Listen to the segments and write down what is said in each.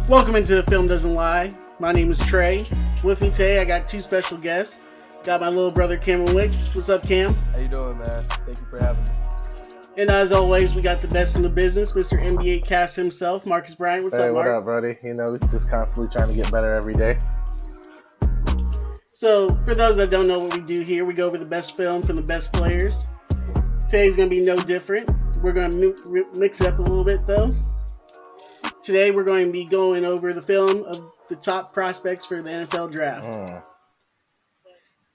Welcome into The Film Doesn't Lie. My name is Trey. With me today, I got two special guests. Got my little brother Cameron Wicks. What's up, Cam? How you doing, man? Thank you for having me. And as always, we got the best in the business, Mr. NBA Cast himself, Marcus Bryant. What's up, Mark? What up, buddy? We're just constantly trying to get better every day. So, for those that don't know what we do here, we go over the best film from the best players. Today's going to be no different. We're going to mix it up a little bit, though. Today, we're going to be going over the film of the top prospects for the NFL draft.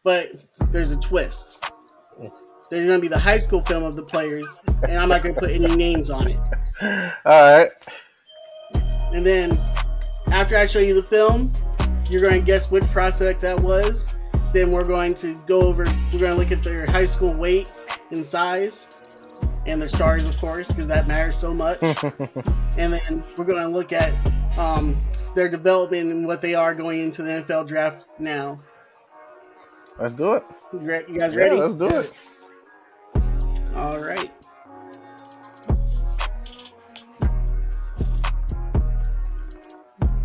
But there's a twist. There's going to be the high school film of the players, and I'm not going to put any names on it. All right. And then, after I show you the film, you're going to guess which prospect that was. Then we're going to we're going to look at their high school weight and size, and their stars, of course, because that matters so much. And then we're going to look at their development and what they are going into the NFL draft now. Let's do it. You guys ready? Yeah, let's do it. All right.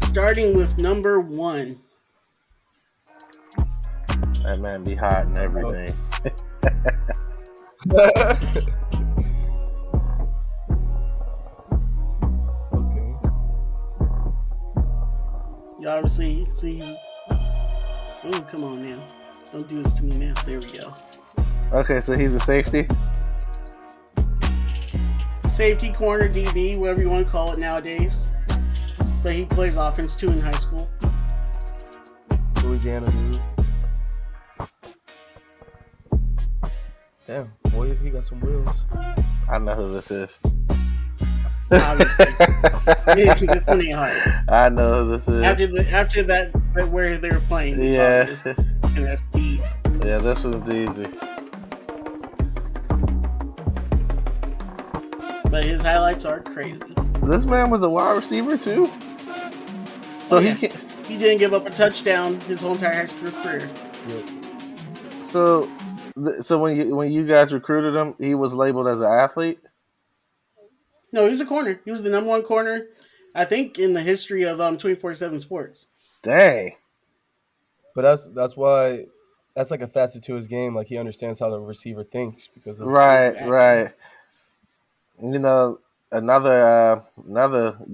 Starting with number 1. That man be hot and everything. Okay. You obviously see. Oh, come on now. Don't do this to me now. There we go. Okay, so he's a safety? Safety, corner, DB, whatever you want to call it nowadays. But he plays offense too in high school. Louisiana dude. Damn, boy, he got some wheels. I know who this is. Obviously. This one ain't hard. I know who this is. After that where they were playing. Yeah. And that's speed. Yeah, this one's easy. But his highlights are crazy. This man was a wide receiver too? So he didn't give up a touchdown his whole entire high school career. Yep. So when you guys recruited him, he was labeled as an athlete? No, he was a corner. He was the number 1 corner, I think, in the history of 24/7 Sports. Dang. But that's why that's like a facet to his game. Like he understands how the receiver thinks because of Right. You know, another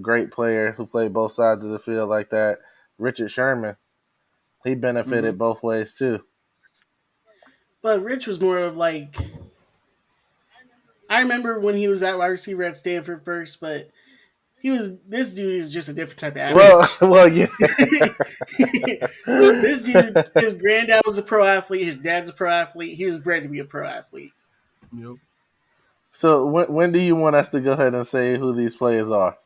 great player who played both sides of the field like that, Richard Sherman. He benefited both ways too. But Rich was more of like, I remember when he was at wide receiver at Stanford first, but this dude is just a different type of athlete. Well, yeah. This dude, his granddad was a pro athlete, his dad's a pro athlete. He was bred to be a pro athlete. Yep. So when do you want us to go ahead and say who these players are?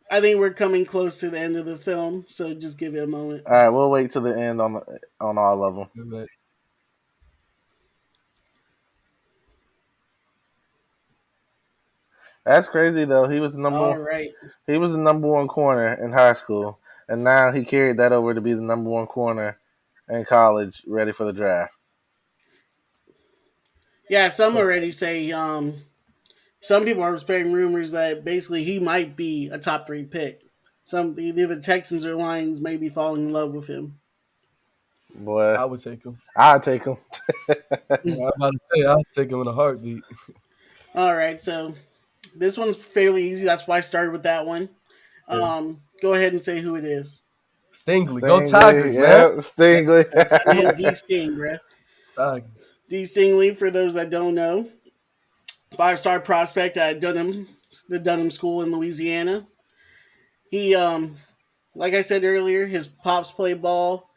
I think we're coming close to the end of the film, so just give it a moment. All right, we'll wait till the end on all of them. But That's crazy though. He was the He was the number 1 corner in high school, and now he carried that over to be the number 1 corner in college, ready for the draft. Yeah, some already say. Some people are spreading rumors that basically he might be a top 3 pick. Either the Texans or Lions may be falling in love with him. Boy, I would take him. I'd take him. I'm about to say I'd take him in a heartbeat. All right, so this one's fairly easy. That's why I started with that one. Go ahead and say who it is. Stingley. Go Tigers, man. Stingley. That's D. Sting, bro. Tigers. D. Stingley, for those that don't know, 5-star prospect at the Dunham School in Louisiana. He, like I said earlier, his pops play ball.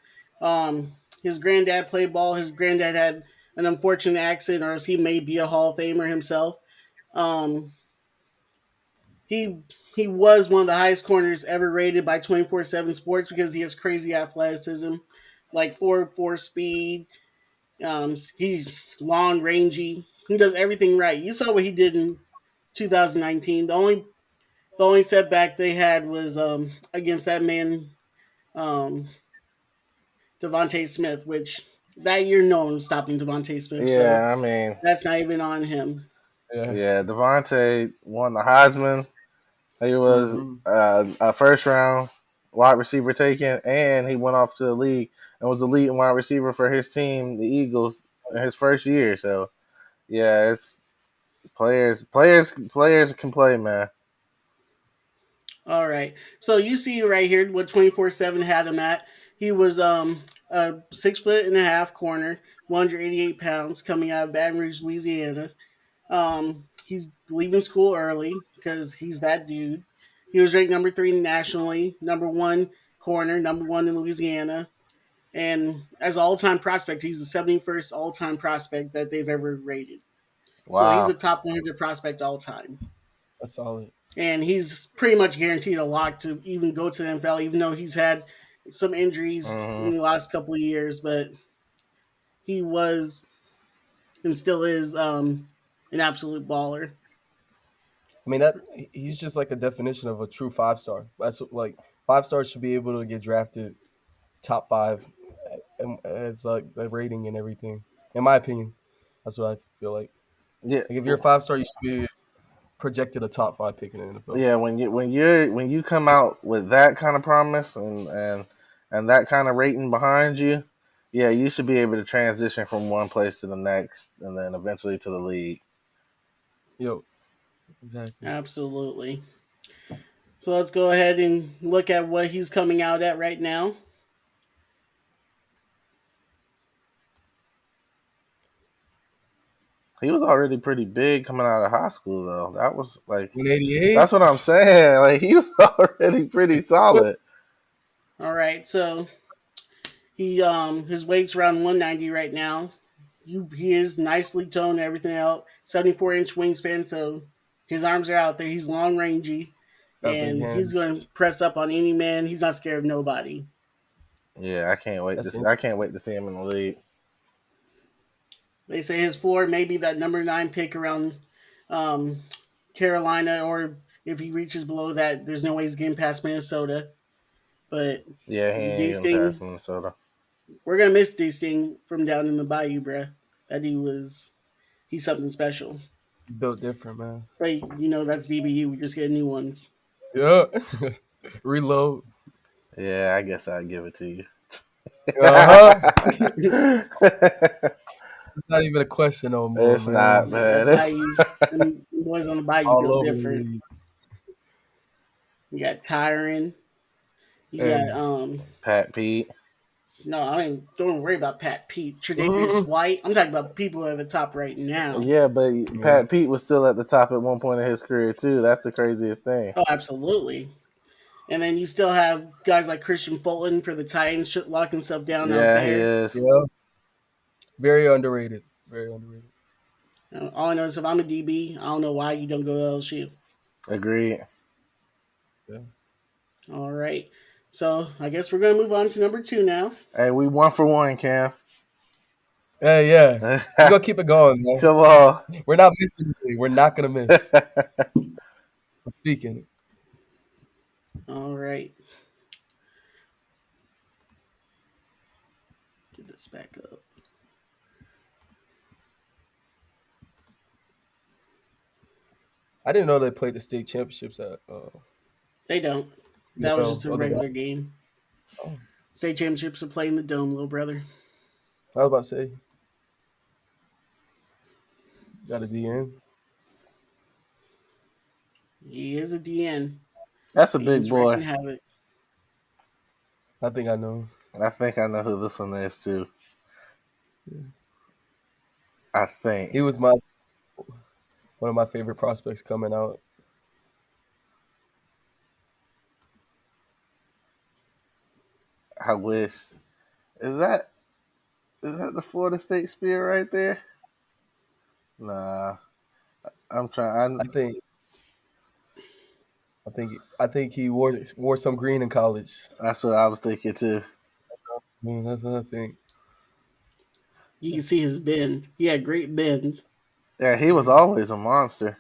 His granddad played ball. His granddad had an unfortunate accident, or else he may be a Hall of Famer himself. He was one of the highest corners ever rated by 24/7 Sports because he has crazy athleticism, like 4.4 speed. He's long, rangy. He does everything right. You saw what he did in 2019. The only setback they had was against that man, Devontae Smith, which that year no one was stopping Devontae Smith. Yeah, so I mean, that's not even on him. yeah, Devontae won the Heisman. He was Mm-hmm. a first round wide receiver taken, and he went off to the league and was the leading wide receiver for his team, the Eagles, in his first year. So yeah, it's players can play, man. All right. So you see right here what 24/7 had him at. He was a 6 foot and a half corner, 188 pounds, coming out of Baton Rouge, Louisiana. He's leaving school early because he's that dude. He was ranked number 3 nationally, number 1 corner, number 1 in Louisiana. And as an all-time prospect, he's the 71st all-time prospect that they've ever rated. So he's a Wow. top 100 prospect all time. That's solid. And he's pretty much guaranteed a lock to even go to the NFL, even though he's had some injuries Hmm. in the last couple of years. But he was and still is an absolute baller. I mean that he's just like a definition of a true 5 star. That's what, like 5 stars should be able to get drafted top five, and it's like the rating and everything. In my opinion, that's what I feel like. Yeah, Like if you're a 5 star, you should be projected a top five pick in the NFL. yeah. When you come out with that kind of promise and that kind of rating behind you, yeah, you should be able to transition from one place to the next, and then eventually to the league. Yo, exactly. Absolutely. So let's go ahead and look at what he's coming out at right now. He was already pretty big coming out of high school, though. That was like, 188. that's what I'm saying. Like he was already pretty solid. All right, so he his weight's around 190 right now. He is nicely toned, everything out. 74-inch wingspan, so his arms are out there. He's long rangey, Got big and he's hands. going to press up on any man. He's not scared of nobody. Yeah, That's I can't wait to see him in the league. They say his floor may be that number 9 pick around um, Carolina, or if he reaches below that, there's no way he's getting past Minnesota. But Yeah, he ain't D even past Sting, Minnesota. we're gonna miss D Sting from down in the bayou, bruh. That he's something special. he's built different, man. But that's DBU. We just get new ones. Yeah. Reload. Yeah, I guess I'd give it to you. Uh huh. It's not even a question no more, It's not, man. man. That bayou, them boys on the bayou All built over the different. league. You got Tyron. You got And Pat Pete. No, I mean, don't worry about Pat Pete, Tre'Davious mhm. White. I'm talking about people at the top right now. Yeah, but Yeah. Pat Pete was still at the top at one point in his career too. That's the craziest thing. Oh, absolutely. And then you still have guys like Christian Fulton for the Titans locking stuff down out Yeah, he there. is. Yeah. Very underrated. Very underrated. All I know is if I'm a DB, I don't know why you don't go to LSU. Agreed. Yeah. All right. So I guess we're going to move on to number 2 now. Hey, we 1 for 1, Cam. Hey, yeah. We're gonna keep it going, man. Come on. We're not missing anything. We're not gonna miss. I'm speaking. All right. Get this back up. I didn't know they played the state championships at They don't. That was no just a other guy. regular game. Oh, State championships are played in the dome, little brother. I was about to say, got a DN. He is a DN. That's a And big he's wrecking boy. havoc. I think I know. I think I know who this one is too. I think. He was my one of my favorite prospects coming out. I wish. Is that the Florida State Spear right there? Nah. I'm I trying. think I think he wore some green in college. That's what I was thinking too. That's another thing. You can see his bend. He had great bend. Yeah, he was always a monster.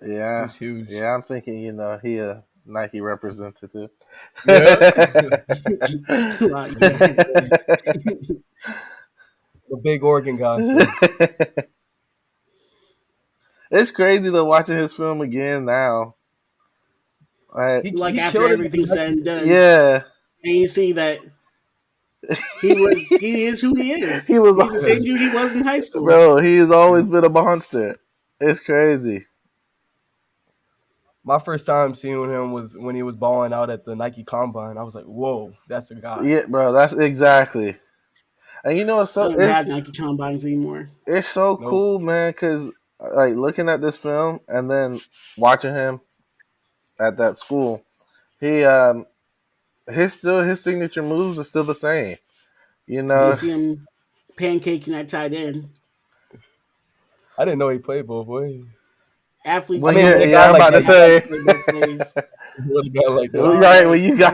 He Yeah. was huge. Yeah, I'm thinking, he a Nike representative. Yeah. Wow, yes. The big Oregon guy. So It's crazy though watching his film again now. I, like He after killed it. everything's said and done, yeah, and you see that he is who he he is. was, He's the same dude he was in high school. bro. He's always been a monster. It's crazy. My first time seeing him was when he was balling out at the Nike Combine. I was like, "Whoa, that's a guy." Yeah, bro. That's exactly. And you know, They don't have Nike combines anymore. it's so Nope. cool, man. Because like looking at this film and then watching him at that school, he his signature moves are still the same. You You know, see him pancaking that tight end. I didn't know he played both ways. Athletes I well, mean, don't with yeah, a yeah. guy I'm realize like about that to that, you got to say, play both ways. with a guy like that, All right when right, you got,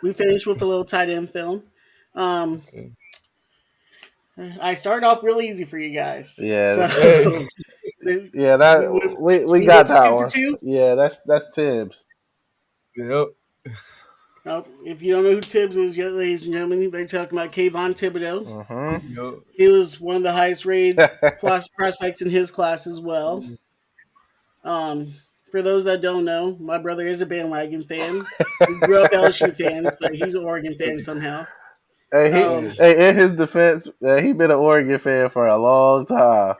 we finished with a little tight end film. Um, okay. I started off real easy for you guys, yeah, so Hey, we yeah. That went, we we got went for that two for one. two. Yeah, that's Tibbs. yep, Now, if you don't know who Tibbs is, yet, ladies and gentlemen, they're talking about Kayvon Thibodeau. Mm-hmm. yep. He was one of the highest rated prospects in his class as well. Um, for those that don't know, my brother is a bandwagon fan. We grew up LSU fans, but he's an Oregon fan somehow. Hey, Um, Hey, hey, in his defense, he been an Oregon fan for a long time.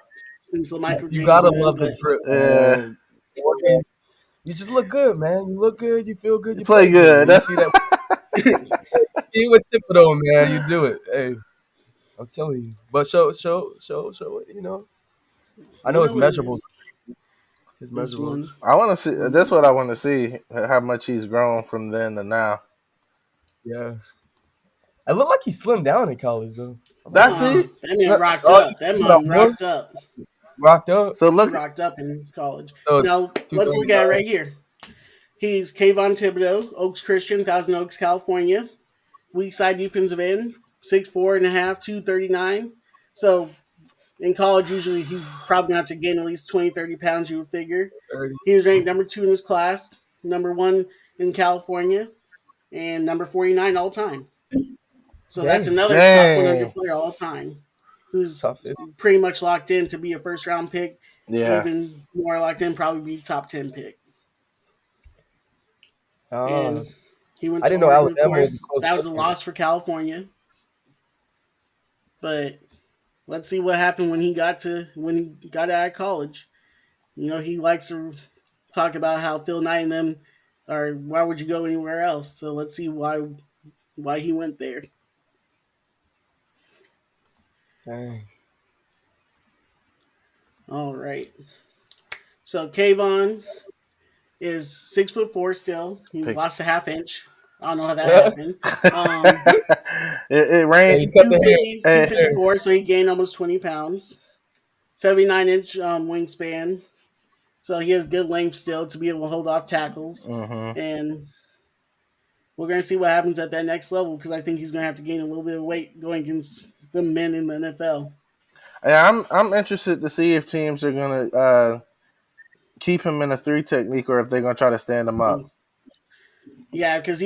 since the Michael you James gotta era, love the but drip, Yeah, man. Oregon, you just look good, man. You look good, you feel good, you play play good. good. And you see that see with Thibodeau, man. You do it. Hey, I'm telling you. But show it. I know you his know what it measurables. is. His This measurables. one. I want to see. That's what I want to see. How much he's grown from then to now. Yeah. I look like he slimmed down in college though. I'm like, That's oh, it. That man No- rocked oh, you up. That put on man more? rocked up. Rocked up. So He look. rocked up in college. So Now let's look at it 239. right here. He's Kayvon Thibodeau, Oaks Christian, Thousand Oaks, California. Weak side defensive end, 6'4" and a half, 239. So in college, usually he's probably going to have to gain at least 20, 30 pounds, you would figure. 30. He was ranked number 2 in his class, number 1 in California, and number 49 all time. So that's Dang. another top 100 Dang. player all time who's Top 50. pretty much locked in to be a first round pick, Yeah. even more locked in, probably be top 10 pick. Ah, And he went I to didn't know Oregon, of Alabama was a course. close That was a second. loss for California, but let's see what happened when he got out of college. He likes to talk about how Phil Knight and them are. Why would you go anywhere else? So let's see why he went there. Dang. All right. So Kayvon is 6'4" still. He Pick. lost a half inch. I don't know how that happened. Um, It rained. Hey, cut the hair. 250, Eh, 254, so he gained almost 20 pounds. 79-inch wingspan. So he has good length still to be able to hold off tackles. mm-hmm. And we're going to see what happens at that next level because I think he's going to have to gain a little bit of weight going against the men in the NFL. Yeah, I'm interested to see if teams are gonna keep him in a three technique or if they're gonna try to stand him up. Yeah, because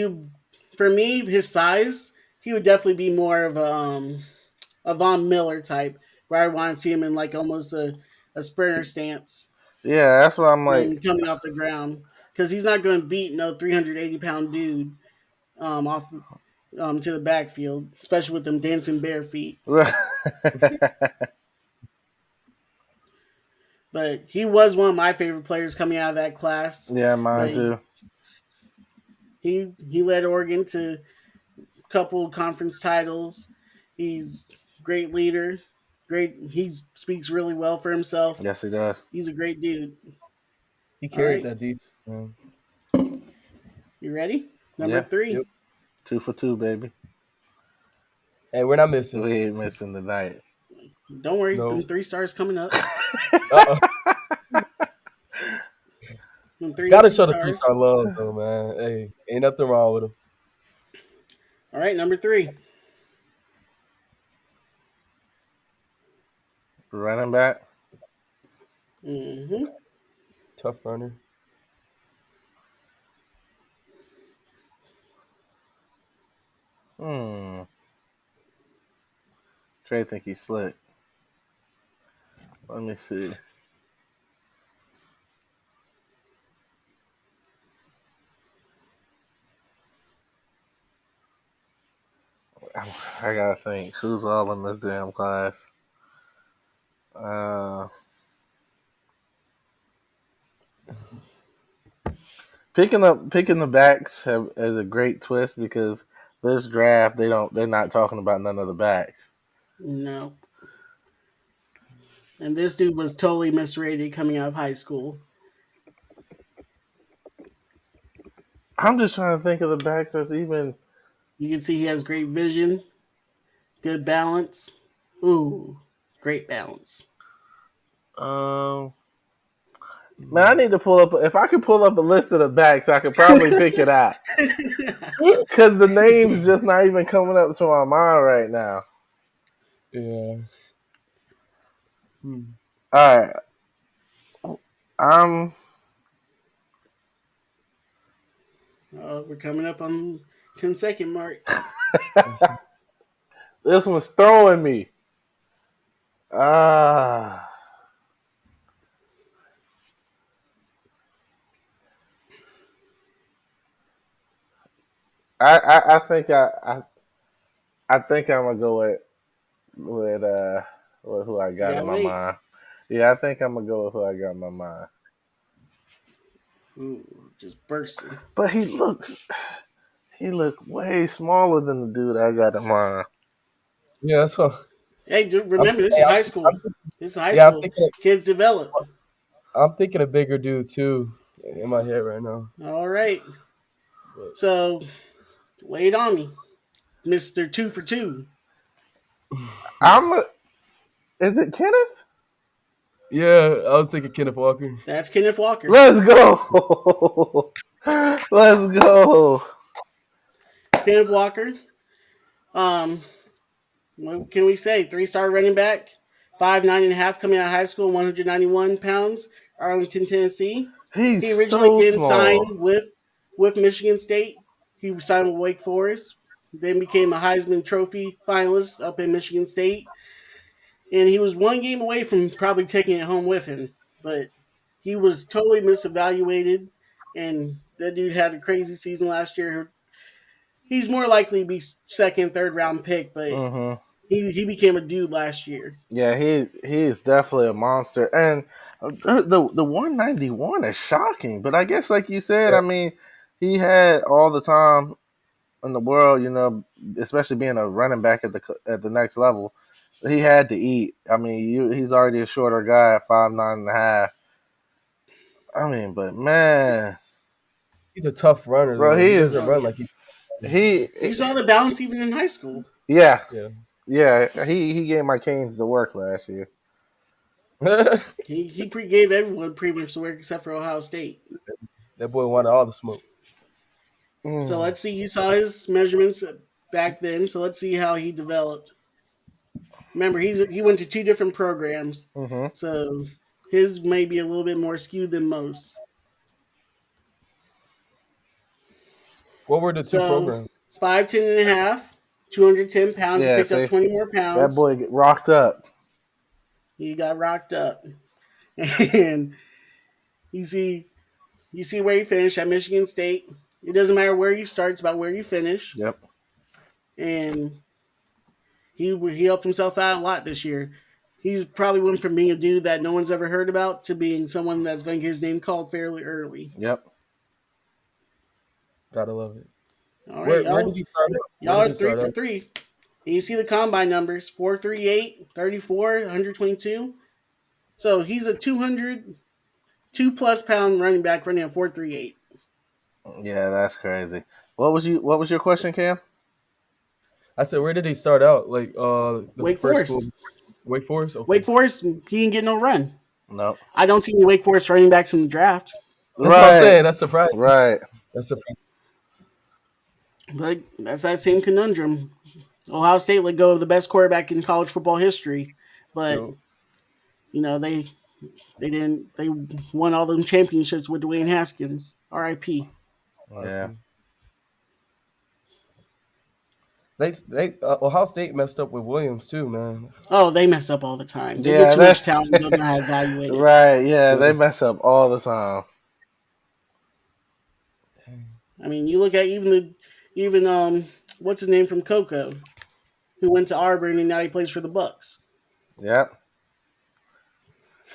for me, his size, he would definitely be more of a Von Miller type, where I want to see him in like almost a sprinter stance Yeah, that's what I'm like. when coming off the ground. Because he's not going to beat no 380-pound dude off to the backfield, especially with them dancing bare feet. But he was one of my favorite players coming out of that class. Yeah, mine But too. he led Oregon to a couple of conference titles. He's a great leader. Great. He speaks really well for himself. Yes, he does. He's a great dude. He All carried right, that defense, man. you ready? Number Yeah, 3. Yep. 2 for 2, baby. Hey, we're not missing. We ain't missing tonight. Don't worry, them No. 3 stars coming up. Uh-uh. Them 3 and Gotta 2 show the stars. three-star love, though, man. Hey, ain't nothing wrong with him. All right, number 3. Running back. Mm-hmm. Tough runner. Hmm. Trey think he's slick. Let me see. I gotta think. Who's all in this damn class? Picking the backs is a great twist because this draft they're not talking about none of the backs. No. And this dude was totally misrated coming out of high school. I'm just trying to think of the backs that's even. You can see he has great vision, good balance. Ooh, great balance. Um, Man, I need to pull up. If I could pull up a list of the backs, I could probably pick it out. Because the name's just not even coming up to my mind right now. Yeah. All right. Um, We're coming up on 10-second mark. this one's throwing me. Ah. I think I think I'm gonna go with who I You got in gotta my wait. mind. Yeah, I think I'm gonna go with who I got in my mind. Ooh, just bursting. But he looked way smaller than the dude I got in mind. Yeah, that's what Hey, I'm. remember this Hey, is high school. This is high yeah, I'm school. thinking. Kids develop. I'm thinking a bigger dude too in my head right now. All right. But So lay it on me, Mister 2 for 2. I'm. Is it Kenneth? yeah, I was thinking Kenneth Walker. That's Kenneth Walker. Let's go. Let's go. Kenneth Walker. Um, what can we say? 3-star running back, 5'9.5", coming out of high school, 191 pounds, Arlington, Tennessee. He's He originally so didn't small. sign with Michigan State. He signed with Wake Forest, then became a Heisman Trophy finalist up in Michigan State, and he was one game away from probably taking it home with him. But he was totally misevaluated, and that dude had a crazy season last year. He's more likely to be second, third round pick, but Mm-hmm. he became a dude last year. Yeah, he is definitely a monster. And the 191 is shocking. But I guess, like you said, Yeah, I mean, he had all the time in the world. Especially being a running back at the next level. He had to eat. I mean, he's already a shorter guy at 5'9.5". I mean, but man, he's a tough runner bro, though. he He doesn't is Oh run yeah, like he. he. you saw the balance even in high school. Yeah, Yeah. yeah. He gave my Canes the work last year. He gave everyone pretty much the work except for Ohio State. that boy wanted all the smoke. So Mm. let's see. You saw his measurements back then. So let's see how he developed. Remember, he went to 2 different programs, Mm-hmm. so his may be a little bit more skewed than most. What were the two So programs? 5'10.5", 210 pounds. He Yeah, picked up see, 20 more that pounds. boy get rocked up. He got rocked up, and you see you see where he finished at Michigan State. It doesn't matter where you start; it's about where you finish. Yep. And he helped himself out a lot this year. He's probably went from being a dude that no one's ever heard about to being someone that's going to get his name called fairly early. Yep. Gotta love it. All right, Where did he start out? Where y'all did are he three start for out? three. And you see the combine numbers: 438, 34, 122. So he's a 202 plus pound running back running at 438. Yeah, that's crazy. What was your question, Cam? I said, where did he start out? Like the Wake first school, Forest. Wake Forest. Okay, Wake Forest, he didn't get no run. No. I don't see any Wake Forest running backs in the draft. that's what I'm Right. saying. That's surprising. Right. That's surprising. But that's that same conundrum. Ohio State let go of the best quarterback in college football history, but Yo, they didn't. They won all them championships with Dwayne Haskins. R.I.P. Yeah. RP. They Ohio State messed up with Williams too, man. Oh, they mess up all the time. They get Yeah. too much talent and don't know how to evaluate it. Right. Yeah. They Yeah. mess up all the time. I mean, you look at even what's his name from Coco. who went to Auburn and now he plays for the Bucks. Yeah.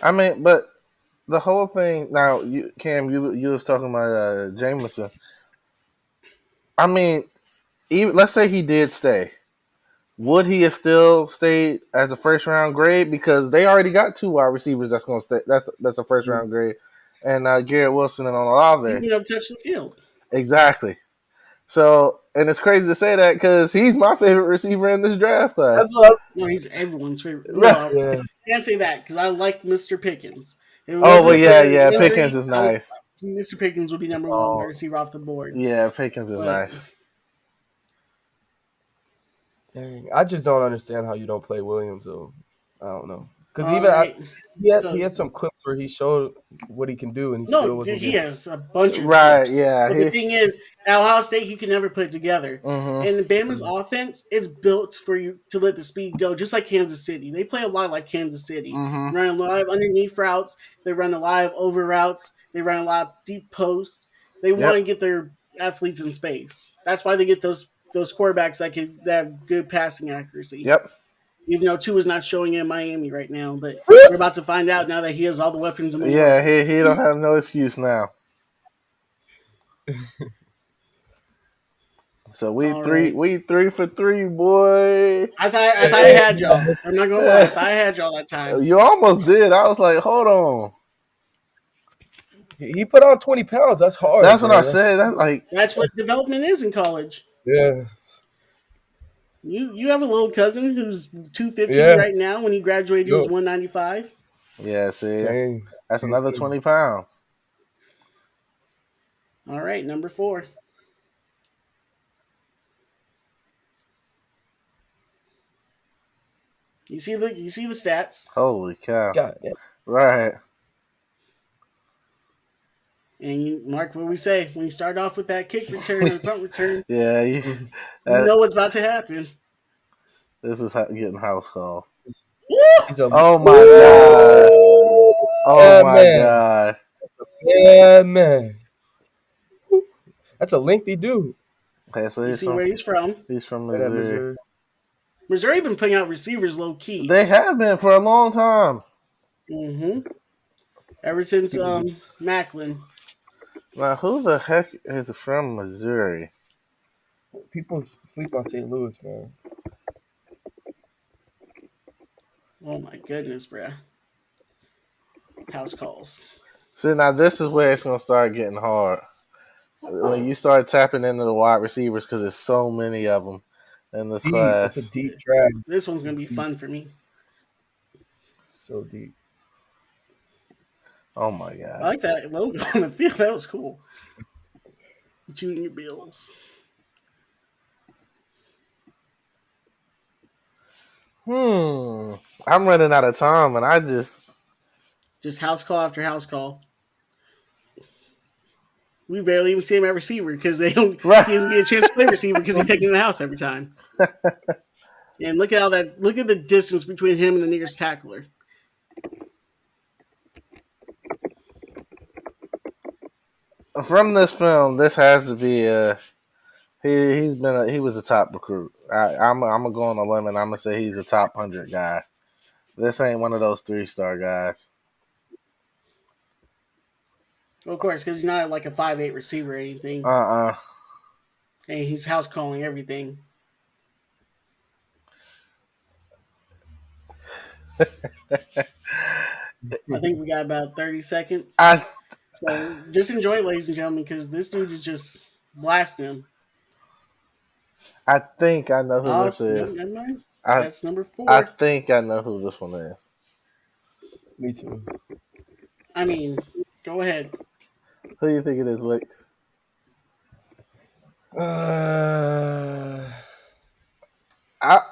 I mean, but the whole thing now, Cam, you was talking about Jameson. I mean, even let's say he did stay. Would he have still stayed as a first round grade? Because they already got 2 wide receivers that's going to stay. That's a first round grade, and Garrett Wilson and He Olave. didn't have touched the field. Exactly. So, and it's crazy to say that because he's my favorite receiver in this draft class. That's what No, he's everyone's favorite. Right. No, yeah. I can't say that because I like Mr. Pickens. If it Oh, well, wasn't yeah, for yeah. the Pickens injury, is nice. Mr. Pickens would be number one wide receiver off the board. Yeah, Pickens is But nice. Dang. I just don't understand how you don't play Williams, though. I don't know. Because all even right. he had some clips where he showed what he can do, and he still No, wasn't he good. has a bunch of Right, clips. yeah, But the thing is, at Ohio State, he can never put it together. Mhm. And Bama's offense is built for you to let the speed go, just like Kansas City. They play a lot like Kansas City. Mhm. Run a lot of underneath routes. They run a lot of over routes. They run a lot of deep posts. They want to get their athletes in space. That's why they get those quarterbacks that have good passing accuracy. Yep. Even though Tua is not showing in Miami right now, but we're about to find out now that he has all the weapons in the world. Yeah, he don't have no excuse now. So we All three right. we 3 for 3, boy. I thought I had y'all. I'm not gonna lie. I thought I had y'all that time. You almost did. I was like, hold on. He put on 20 pounds. That's hard. That's what bro. I said. That's like, That's what development is in college. Yeah. You have a little cousin who's 250 Yeah. right now. When he graduated, he was 195. yeah, see, Same. that's another 20 pounds. All right, number 4. You see the stats, Holy cow! God, yeah. Right. and you mark what we say when you start off with that kick return or punt return. Yeah, You know what's about to happen. this is getting house calls. He's a Oh my god! Oh my man. god! Yeah, man. That's a lengthy dude. Okay, so You see where he's from. He's from Yeah, Missouri. Missouri been putting out receivers low key. They have been for a long time. Mm-hmm. Ever since Macklin. Now, who the heck is from Missouri? People sleep on St. Louis, man. Oh my goodness, bruh. House calls. See, now this is where it's gonna start getting hard. When you start tapping into the wide receivers, because there's so many of them in this class. It's a deep draft. This one's gonna be fun for me. So deep. Oh my god! I like that logo on the field. That was cool. Junior Bills. I'm running out of time, and I just house call after house call. We barely even see him at receiver because they don't. Right. He doesn't get a chance to play receiver because he's taking the house every time. And look at Look at the distance between him and the nearest tackler. from this film, this has to be he was a top recruit. I'm gonna go on a limb and I'm gonna say he's a top 100 guy. This ain't one of those 3-star guys. Well, of course, because he's not like a 5'8" receiver or anything. And He's house calling everything. I think we got about 30 seconds. So just enjoy it, ladies and gentlemen, because this dude is just blasting him. I think I know who this is. Never mind. That's number 4. I think I know who this one is. Me too. I mean, go ahead. Who do you think it is, Wicks?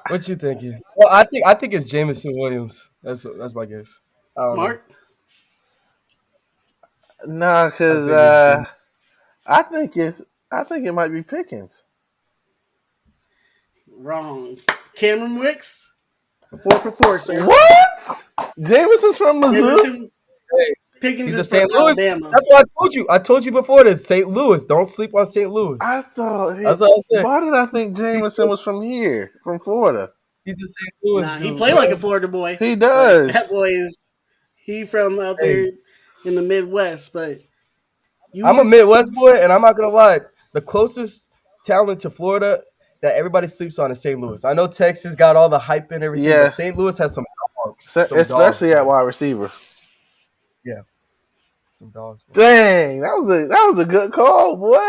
What you thinking? Well, I think it's Jameson Williams. That's my guess. I don't Mark? No, because I think it might be Pickens. Wrong. Cameron Wicks? 4 for 4, sir. What? Jameson's from Missouri? Pickens He's a is from St. Louis. Alabama. That's what I told you. I told you before this. St. Louis. Don't sleep on St. Louis. I thought. That's what I said. Why did I think Jameson was from here, from Florida? He's a St. Louis Nah, he dude, played bro. like a Florida boy. He Like that does. boy is he from out there Hey, in the Midwest. But you I'm a were Midwest boy, and I'm not gonna lie. The closest talent to Florida that everybody sleeps on is St. Louis. I know Texas got all the hype and everything, but Yeah, St. Louis has some dogs, especially at bro. wide receiver. Yeah, some dogs, bro. Dang, that was a good call, boy.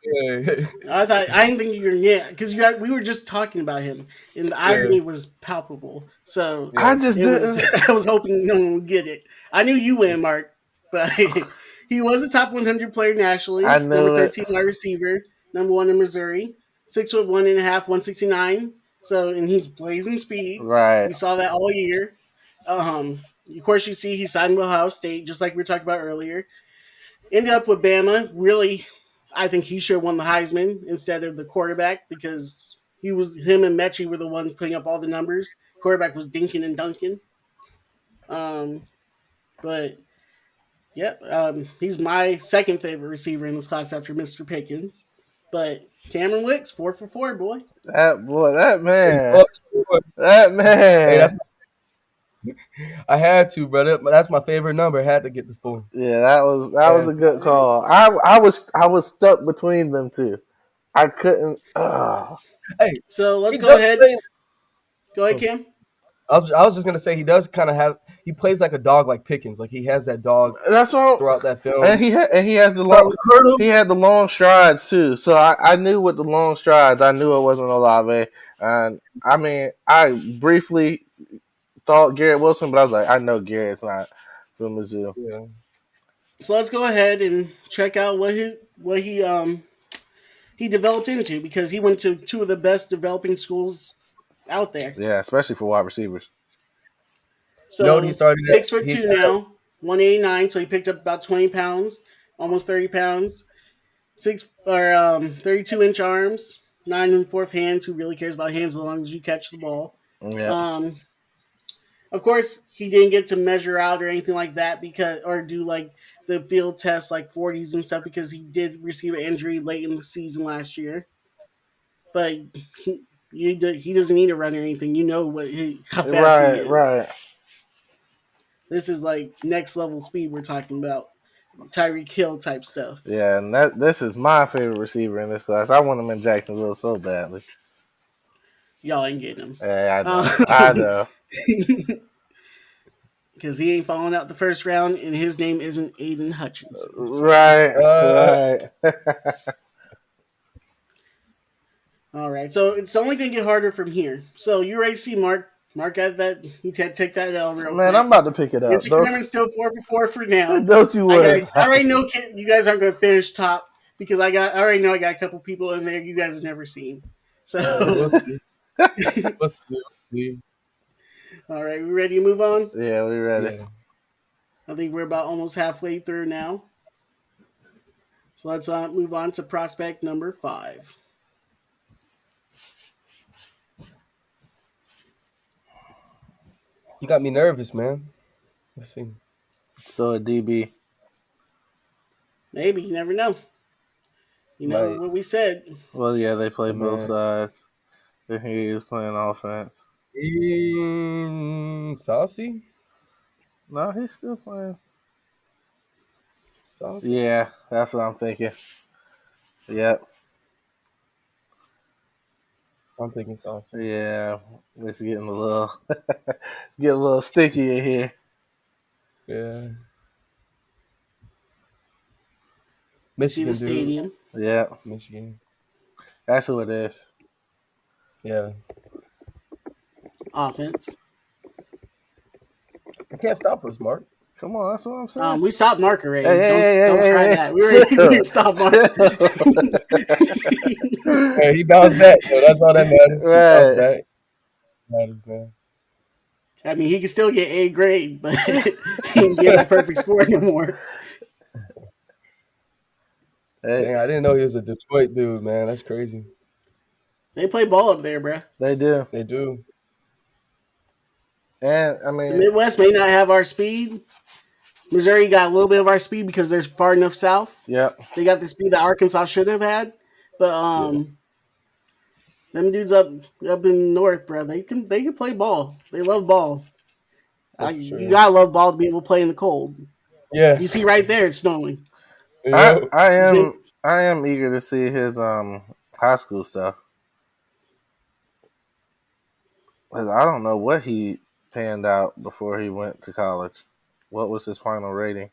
Yeah, I didn't think you were because we were just talking about him, and the yeah, irony was palpable. So I yeah. just it was. didn't. I was hoping no one would get it. I knew you win, Mark, but he was a top 100 player I nationally. Number knew it. 13 wide receiver, number one in Missouri, 6'1" 169. So and he's blazing speed. Right. We saw that all year. Of course, you see he signed with Ohio State, just like we were talking about earlier. Ended up with Bama. Really, I think he should have won the Heisman instead of the quarterback because him and Mechie were the ones putting up all the numbers. Quarterback was dinking and dunking. Um, but yep, he's my second favorite receiver in this class after Mr. Pickens. But Cameron Wicks, 4 for 4, boy. That boy, that Hey, man, fuck sure. that Hey, man. I had to, brother. That's my favorite number. Had to get the 4. Yeah, that was And a good All right. call. I was stuck between them two. I couldn't. hey, So let's he go does ahead. play. Go ahead, Oh, Cam. I was just gonna say he does kind of have. He plays like a dog, like Pickens. Like he has that dog That's all. throughout that And film. he has the long Probably hurt him. he had the long strides too. So I knew with the long strides, I knew it wasn't Olave. And I mean, I briefly thought Garrett Wilson, but I was like, I know Garrett's not from Mizzou. Yeah, So let's go ahead and check out what he developed into because he went to two of the best developing schools out there. Yeah, especially for wide receivers. you know what he So started at? 6'2" now, 189. So he picked up about 20 pounds, almost 30 pounds. 32-inch arms, 9 and 4 hands. Who really cares about hands as long as you catch the ball? Yeah, Um, of course, he didn't get to measure out or anything like that because or do like the field tests like 40s and stuff because he did receive an injury late in the season last year. But he doesn't need to run or anything. You know how fast he right, is. right. This is like next level speed we're talking about. Tyreek Hill type stuff. Yeah, and this is my favorite receiver in this class. I want him in Jacksonville so badly. Y'all ain't getting him. Hey, I know, I know. Because he ain't falling out the first round, and his name isn't Aidan Hutchinson. So, Right, uh, right. all right. So it's only going to get harder from here. So you already see Mark got that. He had to take that L real Man, I'm quick. about to pick it up. Mr. Cameron's still 4 for 4 for now. Don't you worry. I already know you guys aren't going to finish top because I already know I got a couple people in there you guys have never seen. we'll So, see. We'll see. We'll see. all right, we ready to move on? Yeah, we ready. Yeah. I think we're about almost halfway through now. So let's move on to prospect number 5. You got me nervous, man. Let's see. So a DB. Maybe you never know. You know Might. what we said. Well, yeah, they play Oh, both man. sides. Then he is playing offense. Saucy? No, he's still playing. Saucy? Yeah, that's what I'm thinking. Yep. I'm thinking saucy. Yeah, it's getting a little get a little sticky in here. Yeah. See the Michigan, dude. stadium Yeah, Michigan. that's who it is. Yeah. offense. I can't stop us, Mark. Come on, that's what I'm saying. We stopped Mark already. Hey, hey, Don't hey, try hey, that. hey. We stopped Mark. Hey, he bounced back, so that's all that matters. He bounced Right. back. Matters, man. I mean, he can still get A grade, but he can't get a perfect score anymore. Hey, Dang, I didn't know he was a Detroit dude, man. That's crazy. They play ball up there, bruh. they do. They do. And I The mean, Midwest may not have our speed. Missouri got a little bit of our speed because they're far enough south. yep. They got the speed that Arkansas should have had. But Yeah. Them dudes up in north, bro. They can play ball. They love ball. Oh, for You sure. gotta love ball to be able to play in the cold. Yeah. You see right there, it's snowing. I Yo. I am I am eager to see his high school stuff. 'Cause I don't know what he panned out before he went to college. What was his final rating?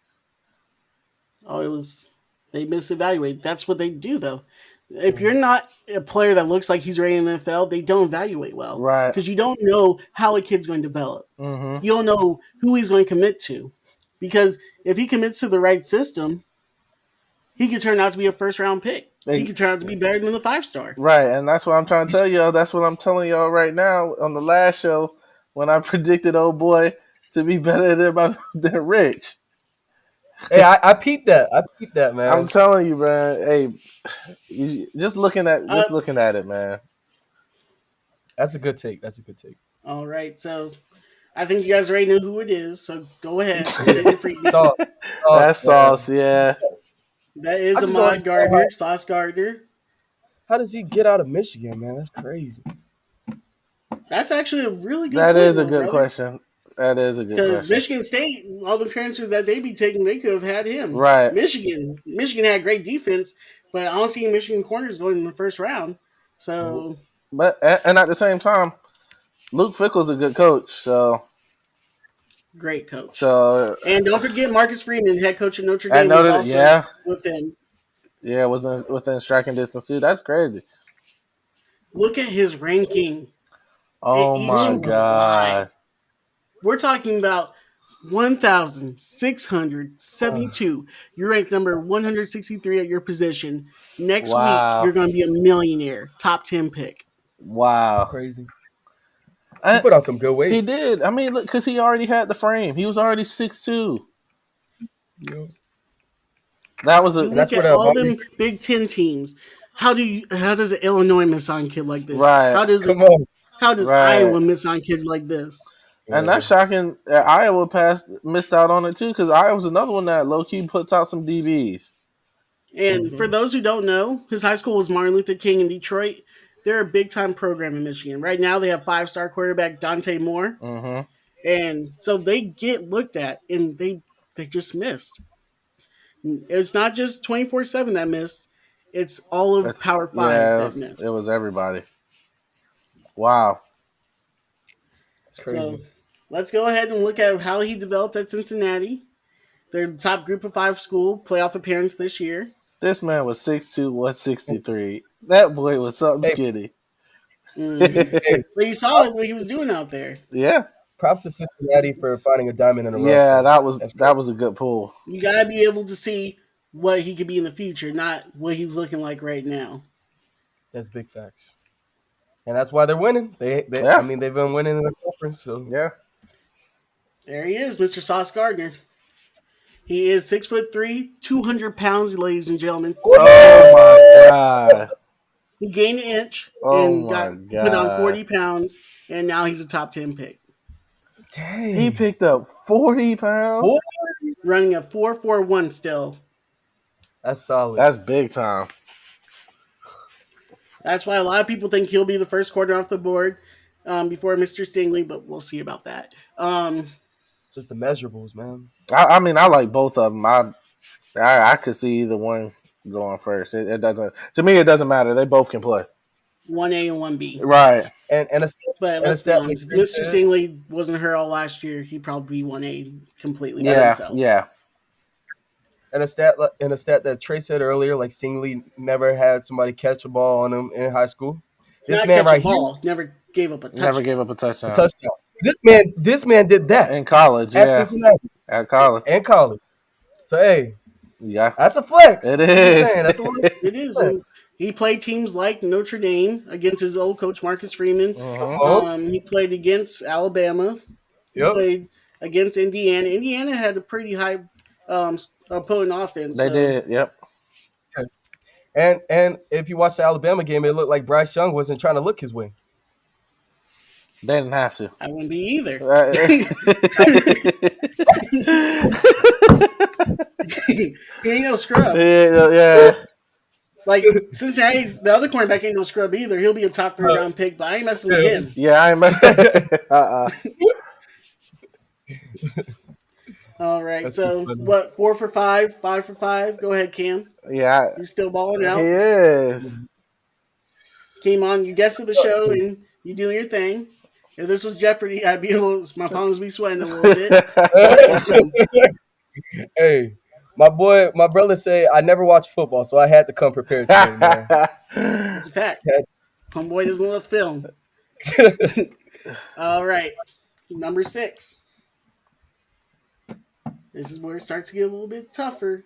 Oh, it was they misevaluate. That's what they do though. If you're not a player that looks like he's ready in the NFL, they don't evaluate well Right. because you don't know how a kid's going to develop. Mm-hmm. You don't know who he's going to commit to because if he commits to the right system, he could turn out to be a first round pick. He could turn out to be better than the 5-star. Right, and that's what I'm trying to tell y'all. That's what I'm telling y'all right now on the last show when I predicted old boy to be better than Rich. Hey, I peeped that. I peeped that, I'm man. telling you, man. Hey, just Uh, looking at it, man. That's a good take. That's a good take. all right, so I think you guys already know who it is. So go ahead, Yeah. say your freebie. Sauce. Sauce, That's man. sauce, yeah. That I is just don't Ahmad understand Gardner, Sauce Gardner. how does he get out of Michigan, man? That's crazy. That's actually a really good That point, is a little good brother. question. That is a good Because question. Michigan State, all the transfers that they be taking, they could have had him. Right, Michigan had great defense, but I don't see Michigan corners going in the first round. So but and at the same time, Luke Fickle's a good coach. great coach. So And don't forget Marcus Freeman, head coach of Notre I Dame, was know that. also Yeah, within. yeah, it was within striking distance too. That's crazy. Look at his ranking. It Oh eats my you alive. god! We're talking about 1,672. You're ranked number 163 at your position. Next week, Wow, you're going to be a millionaire, top 10 pick. wow. Crazy. He I, put on some good he weight. did. I mean, look, because he already had the frame. He was already 6'2". You know? That was You a And look that's at where the all Amari. them Big Ten teams. How does Illinois miss on a kid like this? right, Come on. How does right. Iowa miss on kids like this? And Yeah. that's shocking. That Iowa missed out on it too, because Iowa's another one that low key puts out some DBs. And for Mm-hmm. those who don't know, his high school was Martin Luther King in Detroit. They're a big time program in Michigan. Right now, they have 5-star quarterback Dante Moore, Mm-hmm. and so they get looked at, and they just missed. It's not just 24/7 that missed; it's all of That's Power Five yeah. that It missed. was everybody. Wow. It's So crazy. let's go ahead and look at how he developed at Cincinnati. They're the top group of 5 school playoff appearance this year. This man was 6'2", 163. That boy was something Hey, skinny. hey, But you saw what he was doing out there. Yeah. props to Cincinnati for finding a diamond in the rough, Yeah, though. that was That's that crazy. was a good pull. You gotta be able to see what he could be in the future, not what he's looking like right now. That's big facts. And that's why they're winning. I Yeah. mean, they've been winning in the conference. So Yeah. There he is, Mr. Sauce Gardner. He is 6'3", 200 pounds, ladies and gentlemen. Oh my god. He gained an inch Oh and my got put on god. 40 pounds, and now he's a top 10 pick, He dang. picked up 40 pounds. Boy, running a 4.41 still. that's solid. That's big time. That's why a lot of people think he'll be the first quarter off the board before Mr. Stingley, but we'll see about that. It's just the measurables, man. I mean, I like both of them. I could see either one going first. It doesn't. To me, it doesn't matter. They both can play. 1A and 1B. Right. And a But and a let's be stat like honest, if Chris Mr. said, Stingley wasn't hurt all last year, he'd probably be 1A completely by Yeah. himself. Yeah. and a stat that Trey said earlier, like Stingley never had somebody catch a ball on him in high school. This Not man catch a right here, ball, never gave up a touchdown. Never gave up a a touchdown touchdown. This man did that in college. at Yeah. Cincinnati At college. and college. So hey, Yeah. that's a flex. It I'm just is. saying that's a little It is, flex. and he played teams like Notre Dame against his old coach Marcus Freeman. Mhm. Oh, He played against Alabama. He yep. played against Indiana. Indiana had a pretty high opponent offense, They so did. Yep. And if you watch the Alabama game, it looked like Bryce Young wasn't trying to look his way. They didn't have to. I wouldn't be either. Yeah. He ain't no scrub. Yeah. Like Cincinnati, the other cornerback ain't no scrub either. He'll be a top 3 round pick, but I ain't messing with him. Yeah, I ain't. All right. That's too So funny. what? 4 for 5, 5 for 5. Go ahead, Cam. Yeah, You still balling he out? is. Came on. You guested the show and you do your thing. If this was Jeopardy, I'd be a little. My palms would be sweating a little bit. Um, Hey, my brother say I never watch football, so I had to come prepared today, man. that's a fact. Homeboy doesn't love film. All right. Number 6. This is where it starts to get a little bit tougher.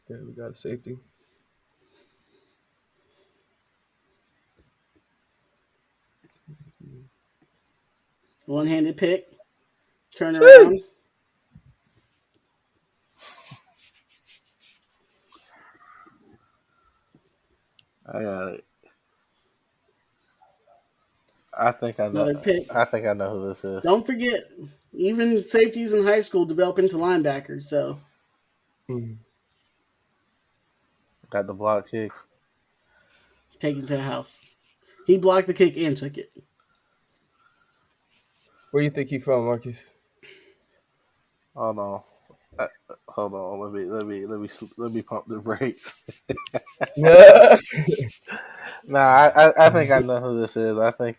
Okay, we got a safety. One-handed pick. Turn Jeez. around. I got it. I think I know. Another pick. I think I know who this is. Don't forget, even safeties in high school develop into linebackers. So Hmm. Got the block kick. take it to the house. He blocked the kick and took it. Where you think he from, Marcus? Hold on. Hold on. Let me pump the brakes. Yeah. Nah, I think I know who this is. I think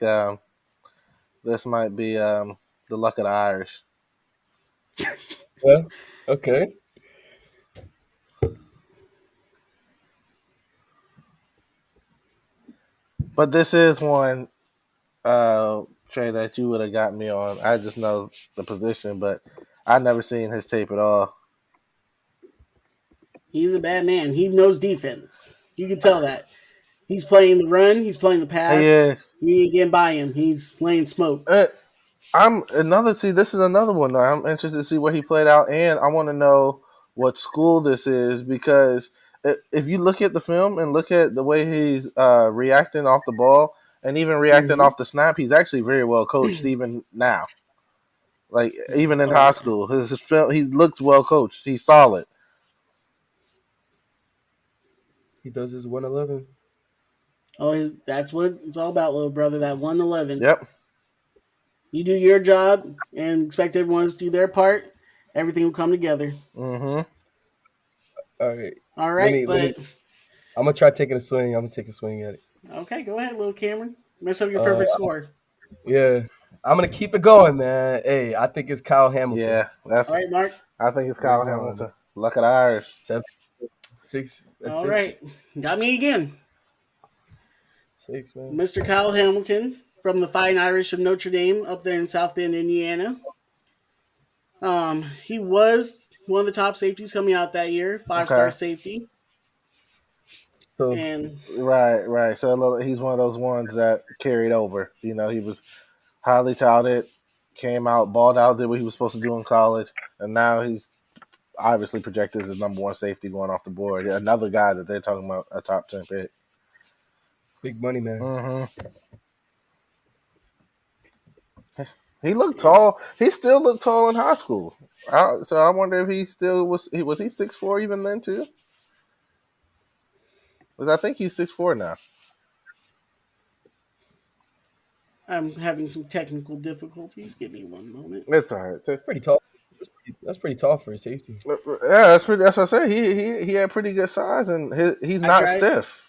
this might be the luck of the Irish. Yeah. Okay. But this is one Trey that you would have got me on. I just know the position, but I never seen his tape at all. He's a bad man. He knows defense. You can tell that. He's playing the run. He's playing the He pass. is. You ain't getting by him. He's laying smoke. I'm another. See, this is another one. Though. I'm interested to see where he played out, and I want to know what school this is because if you look at the film and look at the way he's reacting off the ball and even reacting Mm-hmm. off the snap, he's actually very well coached even now. Like even in Oh high yeah. school, his film he looks well coached. He's solid. He does his 111. Oh, that's what it's all about, little brother. That 111. Yep. You do your job and expect everyone else to do their part. Everything will come together. Mm-hmm. All right. All Let right, me. Let me. but I'm gonna try taking a swing. I'm gonna take a swing at it. okay, go ahead, little Cameron. Mess up your Uh, perfect score. yeah. I'm gonna keep it going, man. Hey, I think it's Kyle Hamilton. Yeah, All right, Mark. I think it's Where you Kyle going? Hamilton. Luck of the Irish. 7, 6. That's All 6. right, got me again. 6, man. Mr. Kyle Hamilton from the Fine Irish of Notre Dame up there in South Bend, Indiana. He was one of the top safeties coming out that year, 5-star Okay. safety. So And Right. So he's one of those ones that carried over. You know, he was highly touted, came out, balled out, did what he was supposed to do in college, and now he's obviously projected as number one safety going off the board. Another guy that they're talking about a top 10 pick. big money, man. Mm-hmm. He looked tall. He still looked tall in high school. So I wonder if he still was. Was he 6'4" even then too? Because I think he's 6'4" now. I'm having some technical difficulties. Give me one moment. It's all right. Pretty tall. That's pretty tall for a safety. Yeah, that's pretty. That's what I say. He had pretty good size, and he's I not tried. stiff.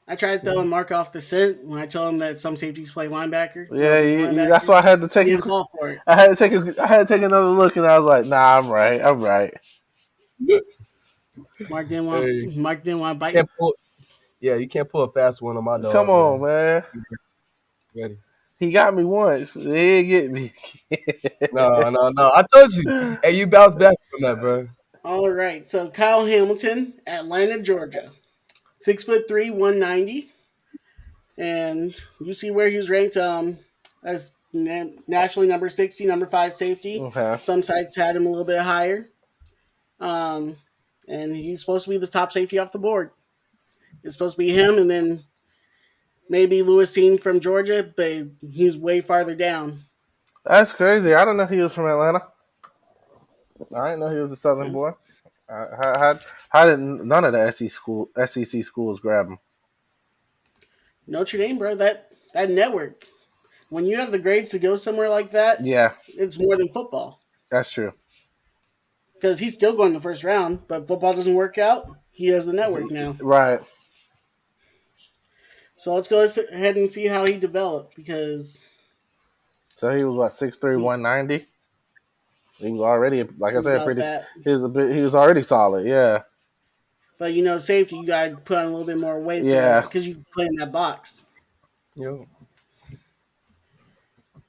I tried throwing Mark off the scent when I told him that some safeties play linebacker. Yeah, that's why I had to take. He didn't fall for it. I had to take another look, and I was like, "Nah, I'm right. I'm right." Mark didn't want. Hey, Mark didn't want to bite. can't pull. Yeah, you can't pull a fast one on my dog. Come on, man. Ready? He got me once. He didn't get me. No. I told you. Hey, you bounced back from that, bro. All right. So Kyle Hamilton, Atlanta, Georgia, 6'3", 190, and you see where he was ranked as nationally number 60, number 5 safety. Okay. Some sites had him a little bit higher. Um, and he's supposed to be the top safety off the board. It's supposed to be him, and then maybe Lewis Seen from Georgia, but he's way farther down. That's crazy. I don't know he was from Atlanta. I didn't know he was a Southern boy. How did none of the SEC schools grab him? Notre Dame, bro. That network. When you have the grades to go somewhere like that, Yeah, it's more than football. that's true. Because he's still going the first round, but football doesn't work out. He has the network now. Right. So let's go ahead and see how he developed because So he was what 6'3", he, 190. He was already, like I he's said, about pretty. that. He was already solid. Yeah. But safety, you got to put on a little bit more weight for Yeah. that because you play in that box. Yo,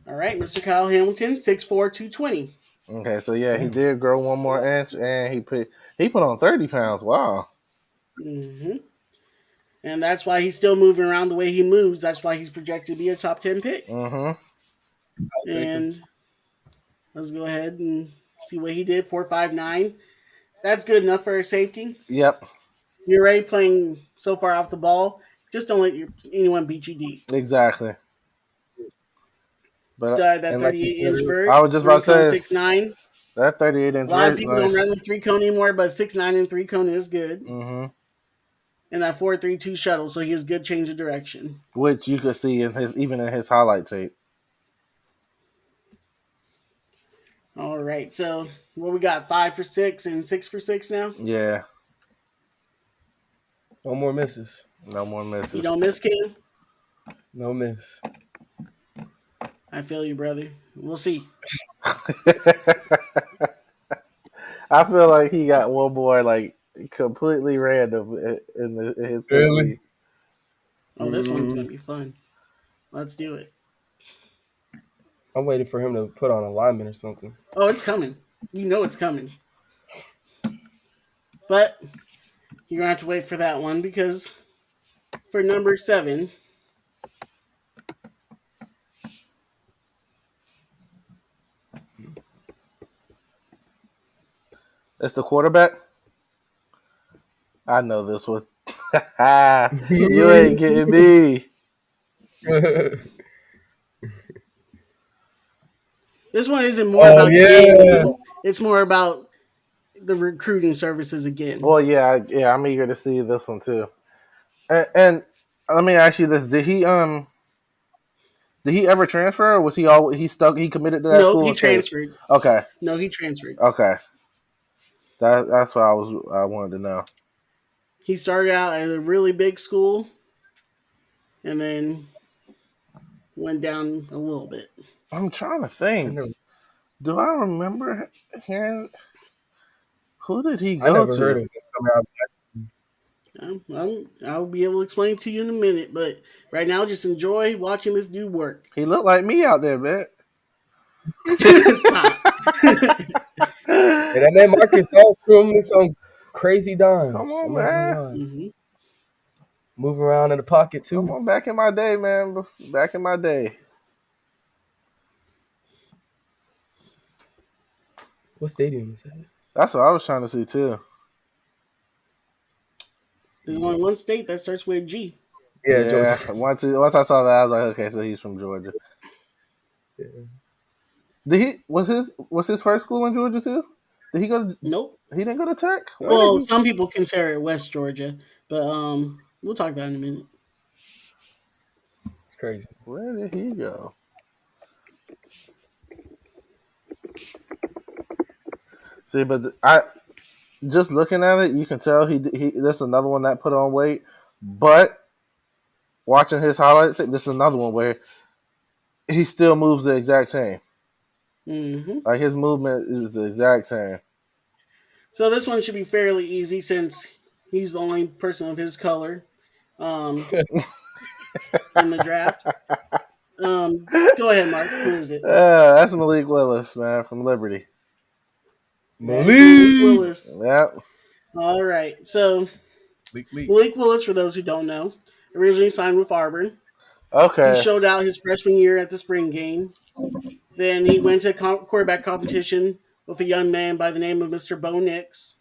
All right, Mr. Kyle Hamilton, 6'4", 220. Okay. So yeah, he damn. did grow one more inch, and he put on 30 pounds. Wow. Mm-hmm. And that's why he's still moving around the way he moves. That's why he's projected to be a top 10 pick. Mm-hmm. I'll take him. And let's go ahead and see what he did. 4.59. That's good enough for a safety. Yep. You're already playing so far off the ball. Just don't let anyone beat you deep. Exactly. But So that And like you 38-inch said, I vert, was just about three to cone say 6'9". that 38 A inch lot of vert, people don't nice. run the 3-cone anymore, but 6'9" and 3-cone is good. Mm-hmm. And that 4.32 shuttle, so he has good change of direction. Which you could see in his highlight tape. All right, so what we got? 5 for 6 and 6 for 6 now. Yeah. no more misses. No more You misses. don't miss, Cam? No miss. I feel you, brother. We'll see. I feel like he got one more like completely random in his 60. Really? Oh, this one's Mm, gonna be fun. Let's do it. I'm waiting for him to put on alignment or something. Oh, it's coming. You know it's coming. But you're gonna have to wait for that one because for number 7, It's the quarterback. I know this one. You ain't getting me. this one isn't more Oh about the game. yeah. It's more about the recruiting services again. Well, yeah, I'm eager to see this one too. And let me ask you this: did he ever transfer, or was he always he stuck? He committed to that No, school he and stayed. transferred. Okay, No, he transferred. okay. That's what I wanted to know. He started out at a really big school and then went down a little bit. I'm trying to I think. never, Do I remember hearing who did he I go never heard to? of him coming out. I'll be able to explain to you in a minute, but right now, just enjoy watching this dude work. He looked like me out there, man. Stop. And that man Marcus Hall threw me some crazy Come dimes. on, I'm not gonna man. lie. hmm Move around in the pocket Come too. on, back in my day, man. Back in my day. What stadium is that? That's what I was trying to see too. There's only one state that starts with G. Yeah, Georgia. Yeah, once I saw that, I was like, okay, so he's from Georgia. Yeah. Did he was his first school in Georgia too? Did he go? Nope. He didn't go to Tech. Where did Well, he? some people consider it West Georgia, but we'll talk about it in a minute. It's crazy. Where did he go? See, but I just looking at it, you can tell he. This is another one that put on weight, but watching his highlights, this is another one where he still moves the exact same. hmm Like his movement is the exact same. So this one should be fairly easy since he's the only person of his color um, in the draft. Go ahead, Mark. Who is it? That's Malik Willis, man, from Liberty. That is Malik Malik. Willis. Yep. All right. So Leak. Malik Willis, for those who don't know, originally signed with Auburn. He Okay. showed out his freshman year at the spring game. Then he went to quarterback competition with a young man by the name of Mr. Bo Nix.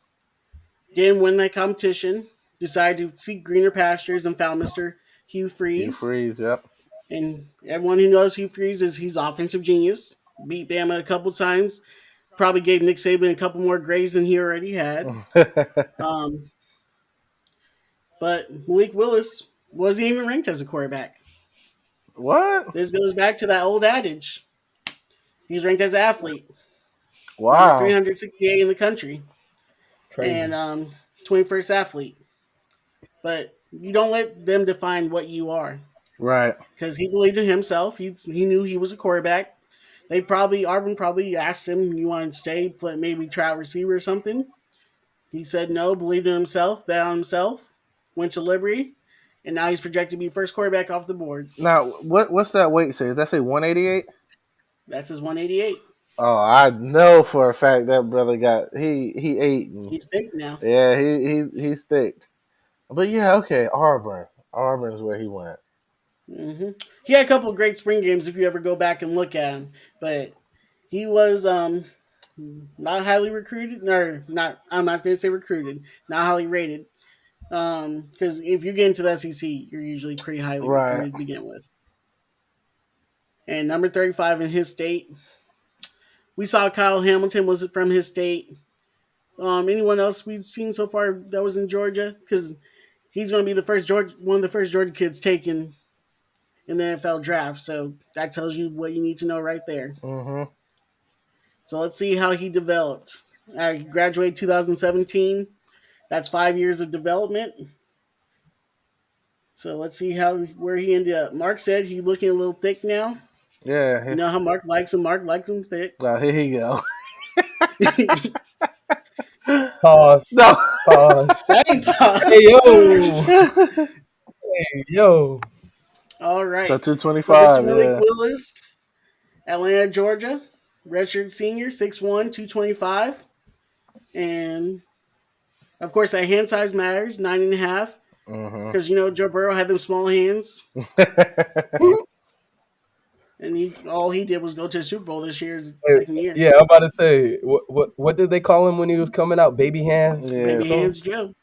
Didn't win that competition. Decided to seek greener pastures and found Mr. Hugh Hugh Freeze. Freeze. Yep. And everyone who knows Hugh Freeze is he's offensive genius. Beat Bama a couple times. Probably gave Nick Saban a couple more grades than he already had. Um, but Malik Willis wasn't even ranked as a quarterback. What? This goes back to that old adage. He was ranked as an athlete, number Wow. 368 in the country, and Crazy. 21st athlete. But you don't let them define what you are, Right. because he believed in himself. He knew he was a quarterback. Auburn probably asked him, "You want to stay, play, maybe try out receiver or something?" He said no, believed in himself, bet on himself, went to Liberty, and now he's projected to be first quarterback off the board. Now, what's that weight say? Does that say 188? That's his 188. Oh, I know for a fact that brother got he ate and He's thick now. yeah, he's thick. But yeah, okay, Auburn. Auburn's where he went. He had a couple of great spring games if you ever go back and look at him, but he was not highly recruited, or not. I'm not going to say recruited, not highly rated. Because if you get into the SEC, you're usually pretty highly Right. recruited to begin with. And number 35 in his state, we saw Kyle Hamilton was from his state. Anyone else we've seen so far that was in Georgia? Because he's going to be one of the first Georgia kids taken in the NFL draft. So that tells you what you need to know right there. Mm-hmm. So let's see how he developed. He graduated 2017. That's 5 years of development. So let's see where he ended up. Mark said he's looking a little thick now. Yeah. You know how Mark likes him. Mark likes him thick. Well, here you go. Pause. No. Pause. Hey, pause. Hey yo. Hey yo. All right. So So 225. Mr. Malik Yeah. Willis, Atlanta, Georgia, redshirt senior, 6'1", 225. And, of course, that hand size matters, 9.5. Mm-hmm. Because, Joe Burrow had them small hands. And all he did was go to the Super Bowl this year, his second year. Yeah, I'm about to say, what did they call him when he was coming out? Baby hands? Yeah. Baby hands Joe.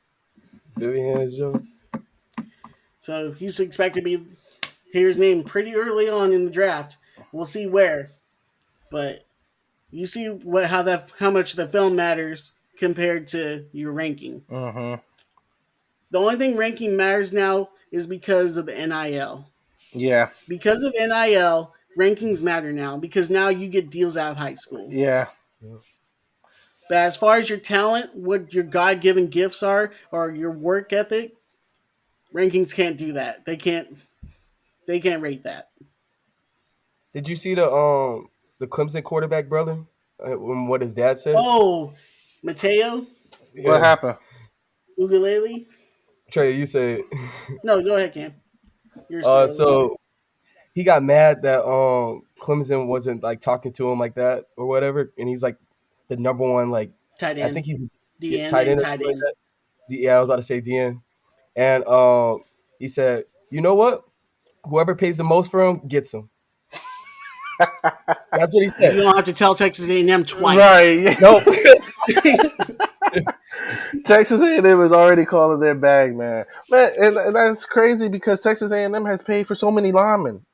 Baby hands, Joe. So he's expected to be hear his name pretty early on in the draft. We'll see where. But you see how much the film matters compared to your ranking. Mm-hmm. The only thing ranking matters now is because of the NIL. Yeah. Because of NIL, rankings matter now because now you get deals out of high school. Yeah. But as far as your talent, what your God-given gifts are, or your work ethic, rankings can't do that. They can't rate that. Did you see the Clemson quarterback brother? What his dad said? Oh, Mateo What happened? Ugalele. Trey, you said. No, go ahead, Cam. Your story. So he got mad that Clemson wasn't like talking to him like that or whatever, and he's like the number one, like tight I end, think he's DN, tight end and or tight something like end. that. Yeah, I was about to say DN, and he said, you know what? Whoever pays the most for him gets him. That's what he said. You don't have to tell Texas A&M twice. Right. Nope. Texas A&M is already calling their bag, man. And that's crazy because Texas A&M has paid for so many linemen.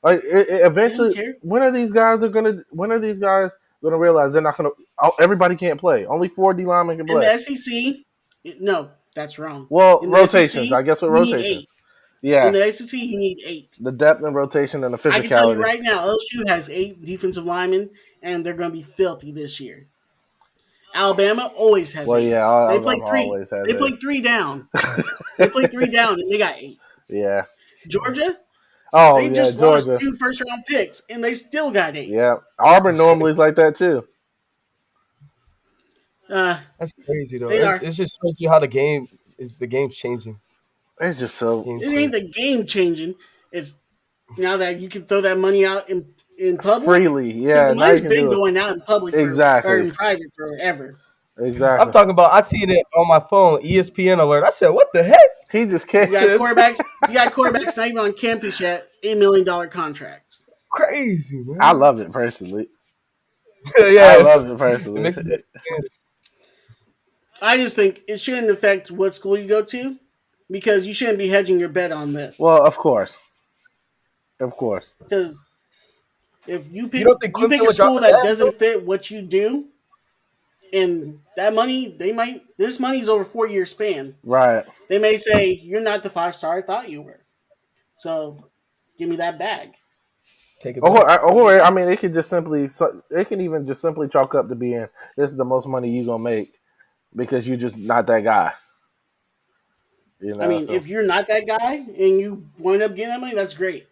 Like eventually, when are these guys gonna realize they're not gonna? Everybody can't play. Only 4 D linemen can play. In the SEC, no, that's wrong. Well, in rotations. SEC, I guess with you need rotations. 8. Yeah. In the SEC, you need 8. The depth and rotation and the physicality. I can tell you right now, LSU has 8 defensive linemen, and they're going to be filthy this year. Alabama always has 8. Well, yeah, They played 3. always has They 8. played 3 down. They played 3 down, and they got 8. Yeah. Georgia. Oh, they just Georgia. lost 2 first-round picks, and they still got 8. Yeah. Auburn normally is like that too. That's crazy though. It just shows you how the game's changing. It's just so. It ain't the game changing. It's now that you can throw that money out in public freely. Yeah, the money's been going out in public or in private forever. Exactly. I'm talking about. I seen it on my phone, ESPN alert. I said, "What the heck?" He just can't. You got quarterbacks not even on campus yet. $8 million contracts. Crazy, man. I love it personally. Yeah, I love it personally. I just think it shouldn't affect what school you go to because you shouldn't be hedging your bet on this. Well, of course. Because If You don't think you pick Clemson a would drop school a that bag though? doesn't fit what you do, and that money this money's over 4 year span. Right. They may say you're not the 5 star I thought you were. So give me that bag. Take it back. Or I Yeah. mean, it can even just simply chalk up to being this is the most money you gonna make because you're just not that guy. You I know, mean, so if you're not that guy and you wind up getting that money, that's great.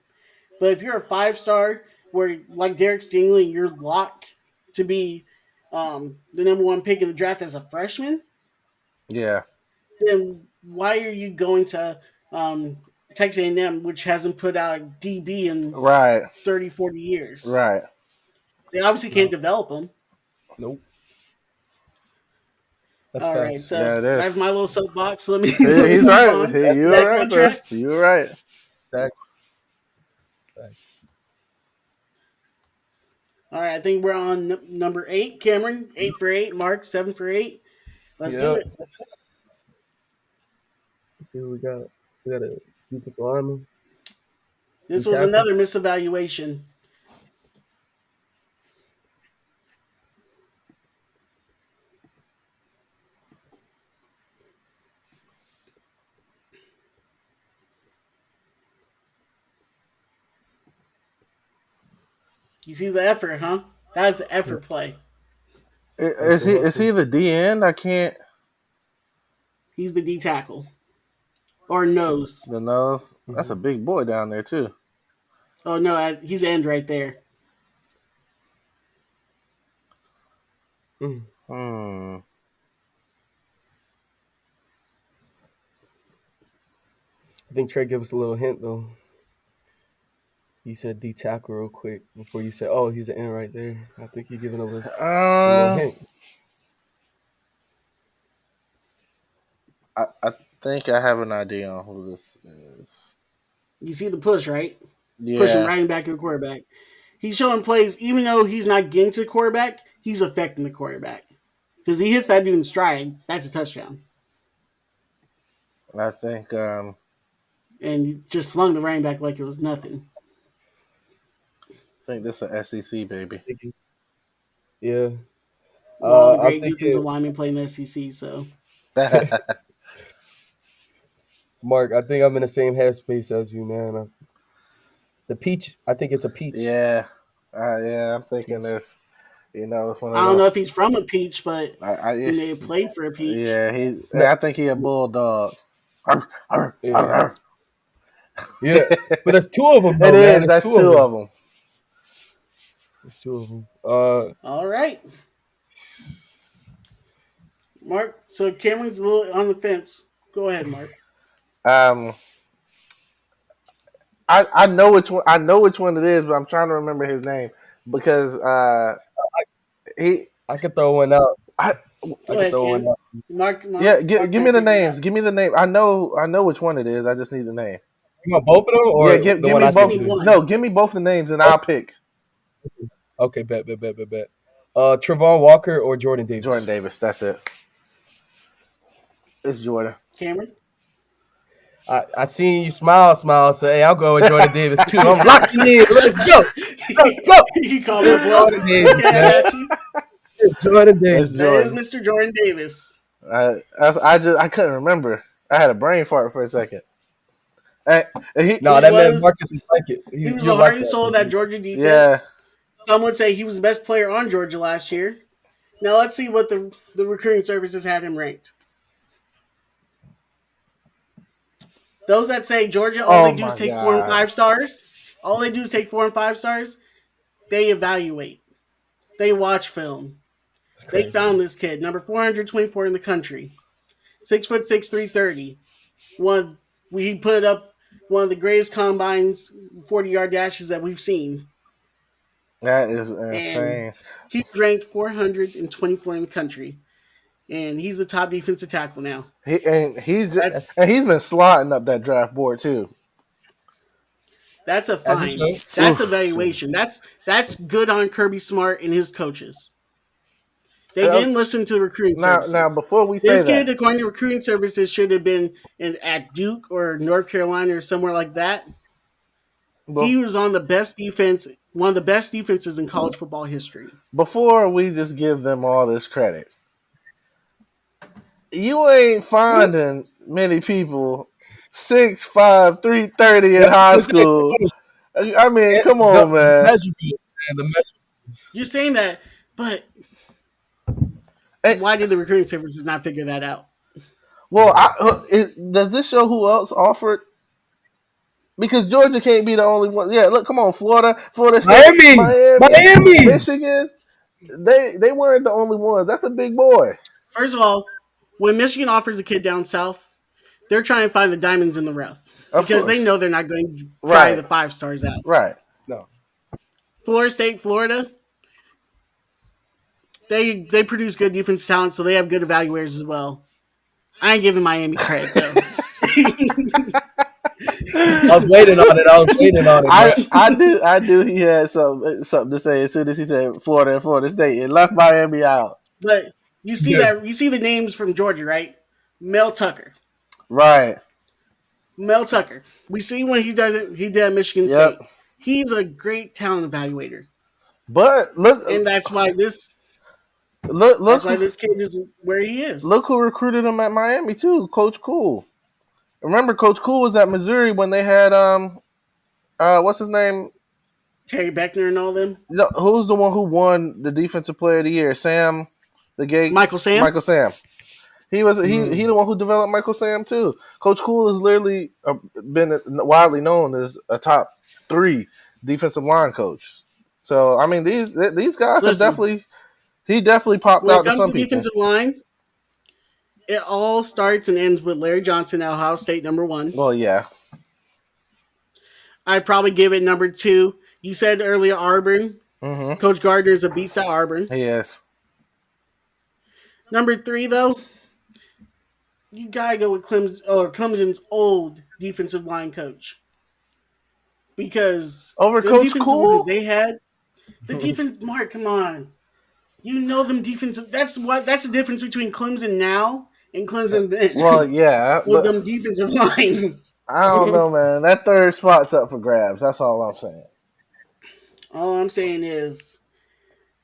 But if you're a 5 star where like Derek Stingley, you're locked to be the number one pick in the draft as a freshman, yeah, then why are you going to um, Texas A&M, which hasn't put out a DB in right, 30, 40 years? right. They obviously can't No, develop them. nope. That's All right, facts. so Yeah, it that's is. my little soapbox. Let me let me He's move right. on. That's You're Back right, on bro. track. You're right. facts. Facts. All right, I think we're on number 8. Cameron, 8 for 8. Mark, 7 for 8. Let's do Yeah. it. Let's see what we got. We got a defensive lineman, D This was tackle. another misevaluation. You see the effort, huh? That's the Yeah. effort play. That's Is the he? Is he hustle. the DN? I can't. He's the D tackle or nose. The nose. That's a Mm-hmm. big boy down there too. Oh no, he's end right there. Mm. Hmm. I think Trey gave us a little hint though. You said D tackle real quick before you said, "Oh, he's an end right there." I think you're giving us a little Um. hint. I think I have an idea on who this is. You see the push, right? Pushing Yeah, right back to the quarterback. He's showing plays, even though he's not getting to the quarterback, he's affecting the quarterback. Because he hits that dude in stride, that's a touchdown. I think. And you just slung the running back like it was nothing. I think this is a SEC baby. Yeah. Well, all the I'm great thinking, defensive linemen play in the SEC, so Mark. I think I'm in the same headspace as you, man. The peach. I think it's a peach. Yeah, yeah. I'm thinking Peach. this. You know, it's one I of don't them. know if he's from a peach, but he I may have played for a peach. yeah. No, I think he a bulldog. Arr, arr, arr, yeah. arr. Yeah. But there's two of them It though, man. is. There's That's two of two them. of them. There's two of them. All right, Mark. So Cameron's a little on the fence. Go ahead, Mark. Um, I know which one. I know which one it is, but I'm trying to remember his name because he. I could throw one out. I I Go could ahead, throw one Cam. out. yeah. Mark Give trying me to the figure it names. out. Give me the name. I know. I know which one it is. I just need the name. You want both of them Yeah. or the Give one me I Just give think both. me it is? one. No. Give me both the names and I'll Okay. pick Okay. Bet. Trevon Walker or Jordan Jordan Davis? Davis. That's it. It's Jordan. Cameron. I seen you smile. So hey, I'll go with Jordan Davis too. I'm locking in. Let's go. Let's go. You call my It's bluff. Jordan Davis, Okay, I man. got you. It's Jordan It's Davis. That is Jordan. Mr. Jordan Davis. I couldn't remember. I had a brain fart for a second. Hey, he, No, He that man was Marcus is like it. he was You the like heart and that, soul of that man. Georgia yeah. defense. Some would say he was the best player on Georgia last year. Now let's see what the recruiting services had him ranked. Those that say Georgia, all Oh they do is my take 4 and 5 god. stars. All they do is take 4 and 5 stars. They evaluate. They watch film. It's They crazy. found this kid, number 424 in the country, 6'6", 330. One, we put up one of the greatest combines 40-yard dashes that we've seen, That is and insane. he's ranked 424 in the country, and he's the top defensive tackle now. He's That's That's been slotting up that draft board too. that's a as he find. should. That's Oof. Shoot. evaluation. That's good on Kirby Smart and his coaches. They Uh, didn't listen to the recruiting now, services. before we say This kid, that, according to recruiting services, should have been at Duke or North Carolina or somewhere like that. well, He was on the best defense One of the best defenses in college football history. Before we just give them all this credit, you ain't finding many people 6'5", 330 in That's high the thing. school. I mean, come The on, man. measurables, man. The measurables. You're saying that, but Hey, why did the recruiting services not figure that out? well, does this show who else offered? Because Georgia can't be the only one. Yeah, look, come on, Florida State, Miami, Miami. Michigan. They weren't the only ones. That's a big boy. First of all, when Michigan offers a kid down south, they're trying to find the diamonds in the rough Of because they course. know they're not going to try Right. the 5 stars out. Right. No. Florida State, Florida, they produce good defense talent, so they have good evaluators as well. I ain't giving Miami credit though. I was waiting on it. I knew he had something to say as soon as he said Florida and Florida State. It left Miami out. But you see that you see the names from Georgia, right? Mel Tucker. Right. Mel Tucker. We see when he does it. He did at Michigan Yep. State. He's a great talent evaluator, But and that's why this kid is where he is. Look who recruited him at Miami too, Coach Cool. Remember, Coach Cool was at Missouri when they had what's his name? Terry Beckner and all them. Who's the one who won the Defensive Player of the Year? Sam, the gay Michael Sam. Michael Sam. He was he the one who developed Michael Sam too. Coach Cool has literally been widely known as a top 3 defensive line coach. So I mean these guys have definitely popped when out it comes to some to people. defensive line, it all starts and ends with Larry Johnson, Ohio State #1. Well, yeah. I'd probably give it #2. You said earlier Auburn. Mm-hmm. Coach Gardner is a beast at Auburn. He is. #3 though, you gotta go with Clemson's old defensive line coach. Because over the Coach Cool, they had the defense. Mark, come on, you know them defensive. That's the difference between Clemson now and Clemson then. Well, yeah, was them defensive lines. I don't know, man. That 3rd spot's up for grabs. That's all I'm saying. All I'm saying is,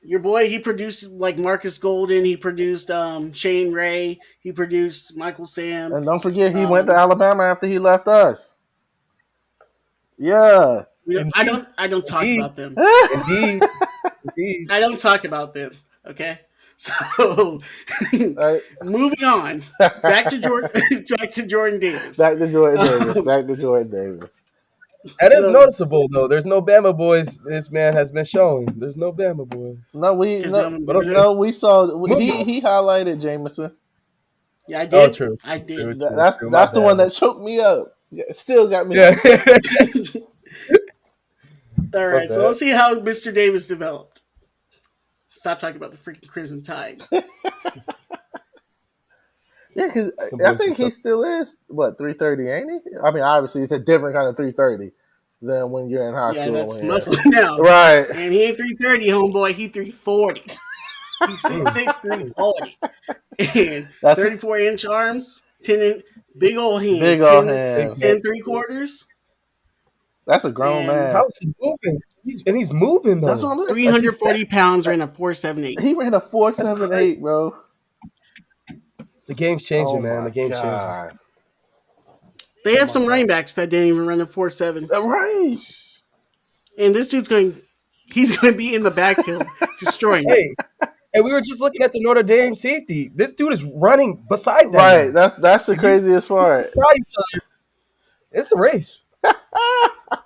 your boy, he produced like Marcus Golden. He produced Shane Ray. He produced Michael Sam. And don't forget, he went to Alabama after he left us. Yeah. I don't talk about them. Indeed. I don't talk about them. Okay. So moving on. Back to Jordan Davis. Back to Jordan Davis. That is noticeable though. There's no Bama boys. This man has been showing. There's no Bama boys. We saw he highlighted Jameson. Yeah, I did. Oh, true. I did. That's the one that choked me up. Still got me. Yeah. All right, so let's see how Mr. Davis developed. Stop talking about the freaking Crimson Tide. Yeah, because I think he still is, 330, ain't he? I mean, obviously, it's a different kind of 330 than when you're in high school. Yeah, that's muscle now. Right. And he ain't 330, homeboy. He 340. He's 6'6", 340. And 34-inch arms, 10 big old hands. 10 3/4. That's a grown man. How's he moving? He's moving though. That's what I'm saying. 340 pounds, ran a 4.78. He ran a 4.78, bro. The game's changing, man. The game's changing. They have some running backs that didn't even run a 4.7. Right. And this dude's he's going to be in the backfield destroying it. And we were just looking at the Notre Dame safety. This dude is running beside them. Right. That's the craziest part. It's a race. I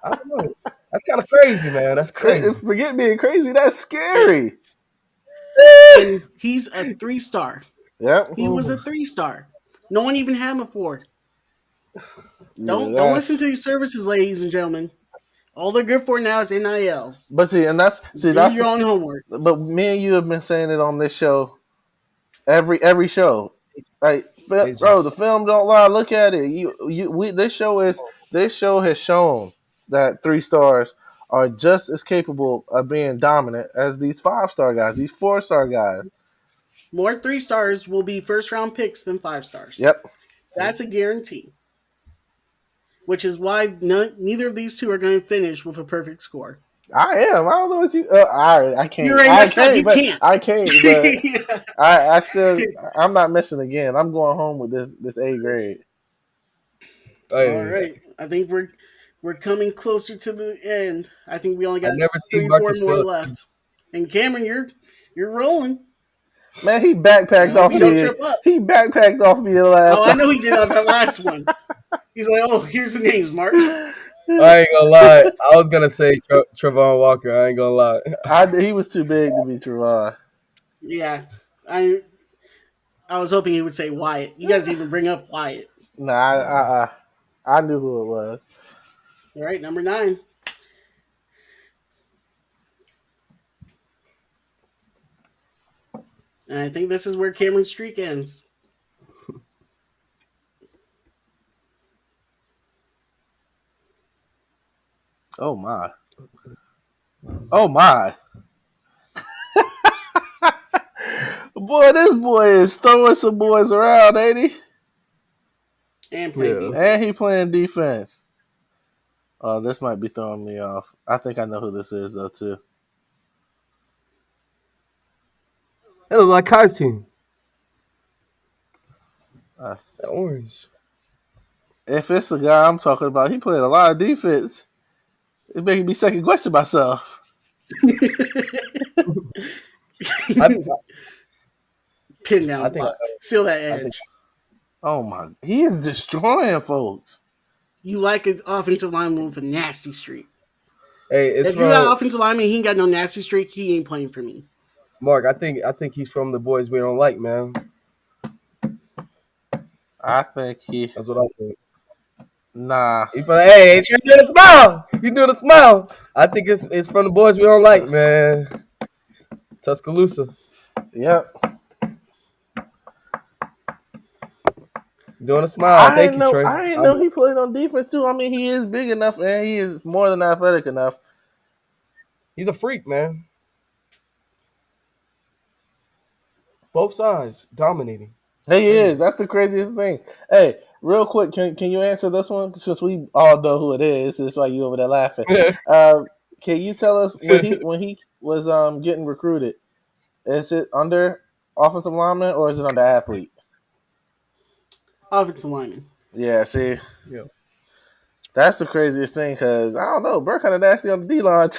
don't know. That's kind of crazy, man. That's crazy. Forget being crazy. That's scary. And he's a 3-star. Yep. He was a 3-star. No one even had him a 4. Don't listen to these services, ladies and gentlemen. All they're good for now is NILs. But that's your own homework. But me and you have been saying it on this show. Every show. Like, bro, the film don't lie. Look at it. This show has shown that 3-stars are just as capable of being dominant as these 5-star guys, these 4-star guys. More 3-stars will be first-round picks than 5-stars. Yep. That's a guarantee. Which is why neither of these two are going to finish with a perfect score. I am. I don't know what you. All right, I You can't. already I messed up. can't. You But can't. I can't. But I still. I'm not missing again. I'm going home with this A grade. All Hey, right. I think we're coming closer to the end. I think we only I got never seen three, four Marcus more Phillips. left. And Cameron, you're rolling. Man, he I backpacked hope off you don't me. trip up. He backpacked off me the Oh, last I know he did on that last one. He's like, oh, here's the names, Mark. I ain't gonna lie. I was gonna say Trevon Walker. I ain't gonna lie. He was too big to be Trevon. Yeah, I I was hoping he would say Wyatt. You guys even bring up Wyatt. Nah, I knew who it was. All right, number 9. And I think this is where Cameron's streak ends. Oh my. Oh my. Boy, this boy is throwing some boys around, ain't he? And playing Yeah. And he defense. playing defense. Oh, this might be throwing me off. I think I know who this is though too. That look like Kai's team. Uh, That orange. if it's the guy I'm talking about, he played a lot of defense. It making me second question myself. I think. Pin I down think. block. Seal that I think. edge. Oh my, he is destroying folks. You like an offensive lineman with a nasty streak. Hey, it's If you got from offensive lineman, he ain't got no nasty streak, he ain't playing for me. Mark. I think he's from the boys we don't like, man. I think he. That's what I think. Nah. He from, hey, you doing a smile. You doing a smile. I think it's from the boys we don't like, man. Tuscaloosa. Yep. Doing a smile. Thank you, Trey. I didn't know he played on defense too. I mean, he is big enough and he is more than athletic enough. He's a freak, man. Both sides dominating. He is. Crazy. That's the craziest thing. Hey, real quick, can you answer this one? Since we all know who it is, that's why you over there laughing. Can you tell us when he was getting recruited? Is it under offensive lineman or is it under athlete? Offensive lineman. Yeah, see, Yeah. that's the craziest thing because I don't know, Burke kind of nasty on the D line.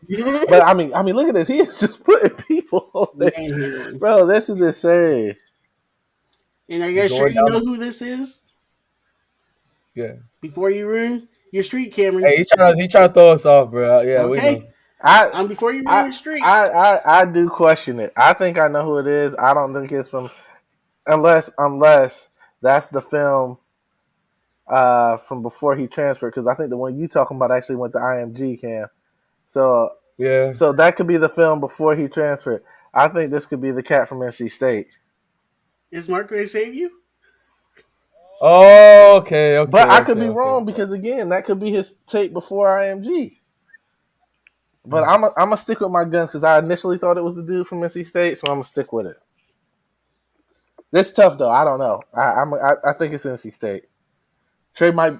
But I mean, look at this. He is just putting people on there, Manhandling. bro. This is insane. And are you guys sure Going you down. know who this is? Yeah. Before you ruin your streak, Cameron. Hey, he trying to throw us off, bro. Yeah, we know. Okay? I Before you ruin I, your streak. I do question it. I think I know who it is. I don't think it's from unless that's the film from before he transferred because I think the one you talking about actually went to IMG camp. So Yeah. that could be the film before he transferred. I think this could be the cat from NC State. Is Mark going to save you? Oh, okay. But I could be wrong because again, that could be his tape before IMG. But I'm gonna stick with my guns because I initially thought it was the dude from NC State, so I'm gonna stick with it. This tough though. I don't know. I think it's NC State. Trey might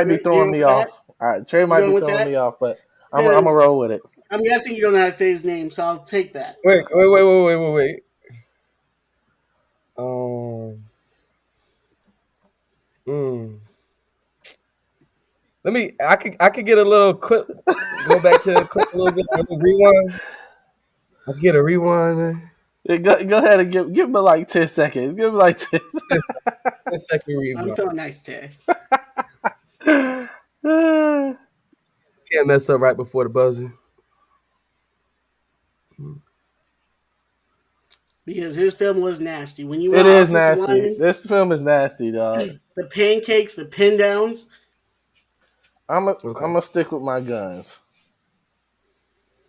be throwing me off. Trey might be throwing me off, but I'm gonna roll with it. I'm guessing you don't know how to say his name, so I'll take that. Wait. Um. Mm. Let me. I could get a little clip. Go back to the clip a little bit. A little rewind. I get a rewind, man. Yeah, go ahead and give me like 10 seconds. Give me like 10 seconds. 10-second rewind. I'm feeling nice today. Can't mess up right before the buzzer. Because his film was nasty. When you It want is offensive nasty. linemen, This film is nasty, dog. the pancakes, the pin downs. I'm Okay. gonna stick with my guns.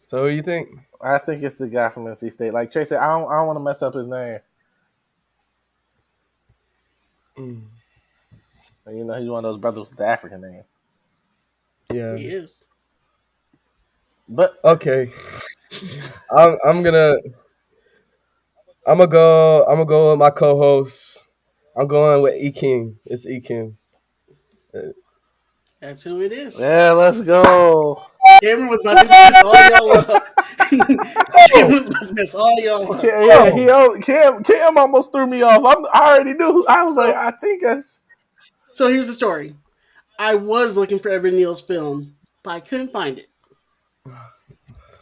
So who you think? I think it's the guy from NC State. Like Trey said, I don't want to mess up his name. Mm. And, you know, he's one of those brothers with the African name. Yeah. He is. But Okay. I'm gonna go with my co-host. I'm going with E King. It's E King. That's who it is. yeah, let's go. Cameron was about to mess all y'all up. Cameron Oh, was about to mess all y'all up. Yeah, oh. Cam almost threw me off. I already knew. I was like, So, I think that's. so here's the story. I was looking for Evan Neal's film, but I couldn't find it.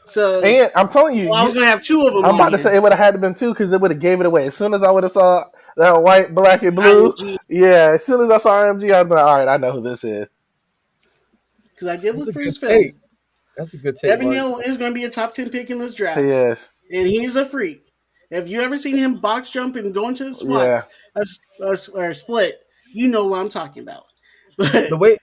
So, And I'm telling you, well, I was gonna have two of them I'm on about to say here. it would have had to been two because it would have gave it away as soon as I would have saw that white, black, and blue. IMG, Yeah, as soon as I saw IMG, I'd be like, all right, I know who this is. because I did That's look a for good his film. take. That's a good take, Evan Mark. Neal is going to be a top 10 pick in this draft, Yes, and he's a freak. Have you ever seen him box jump and go into the yeah, SWATs or split? You know what I'm talking about. The But way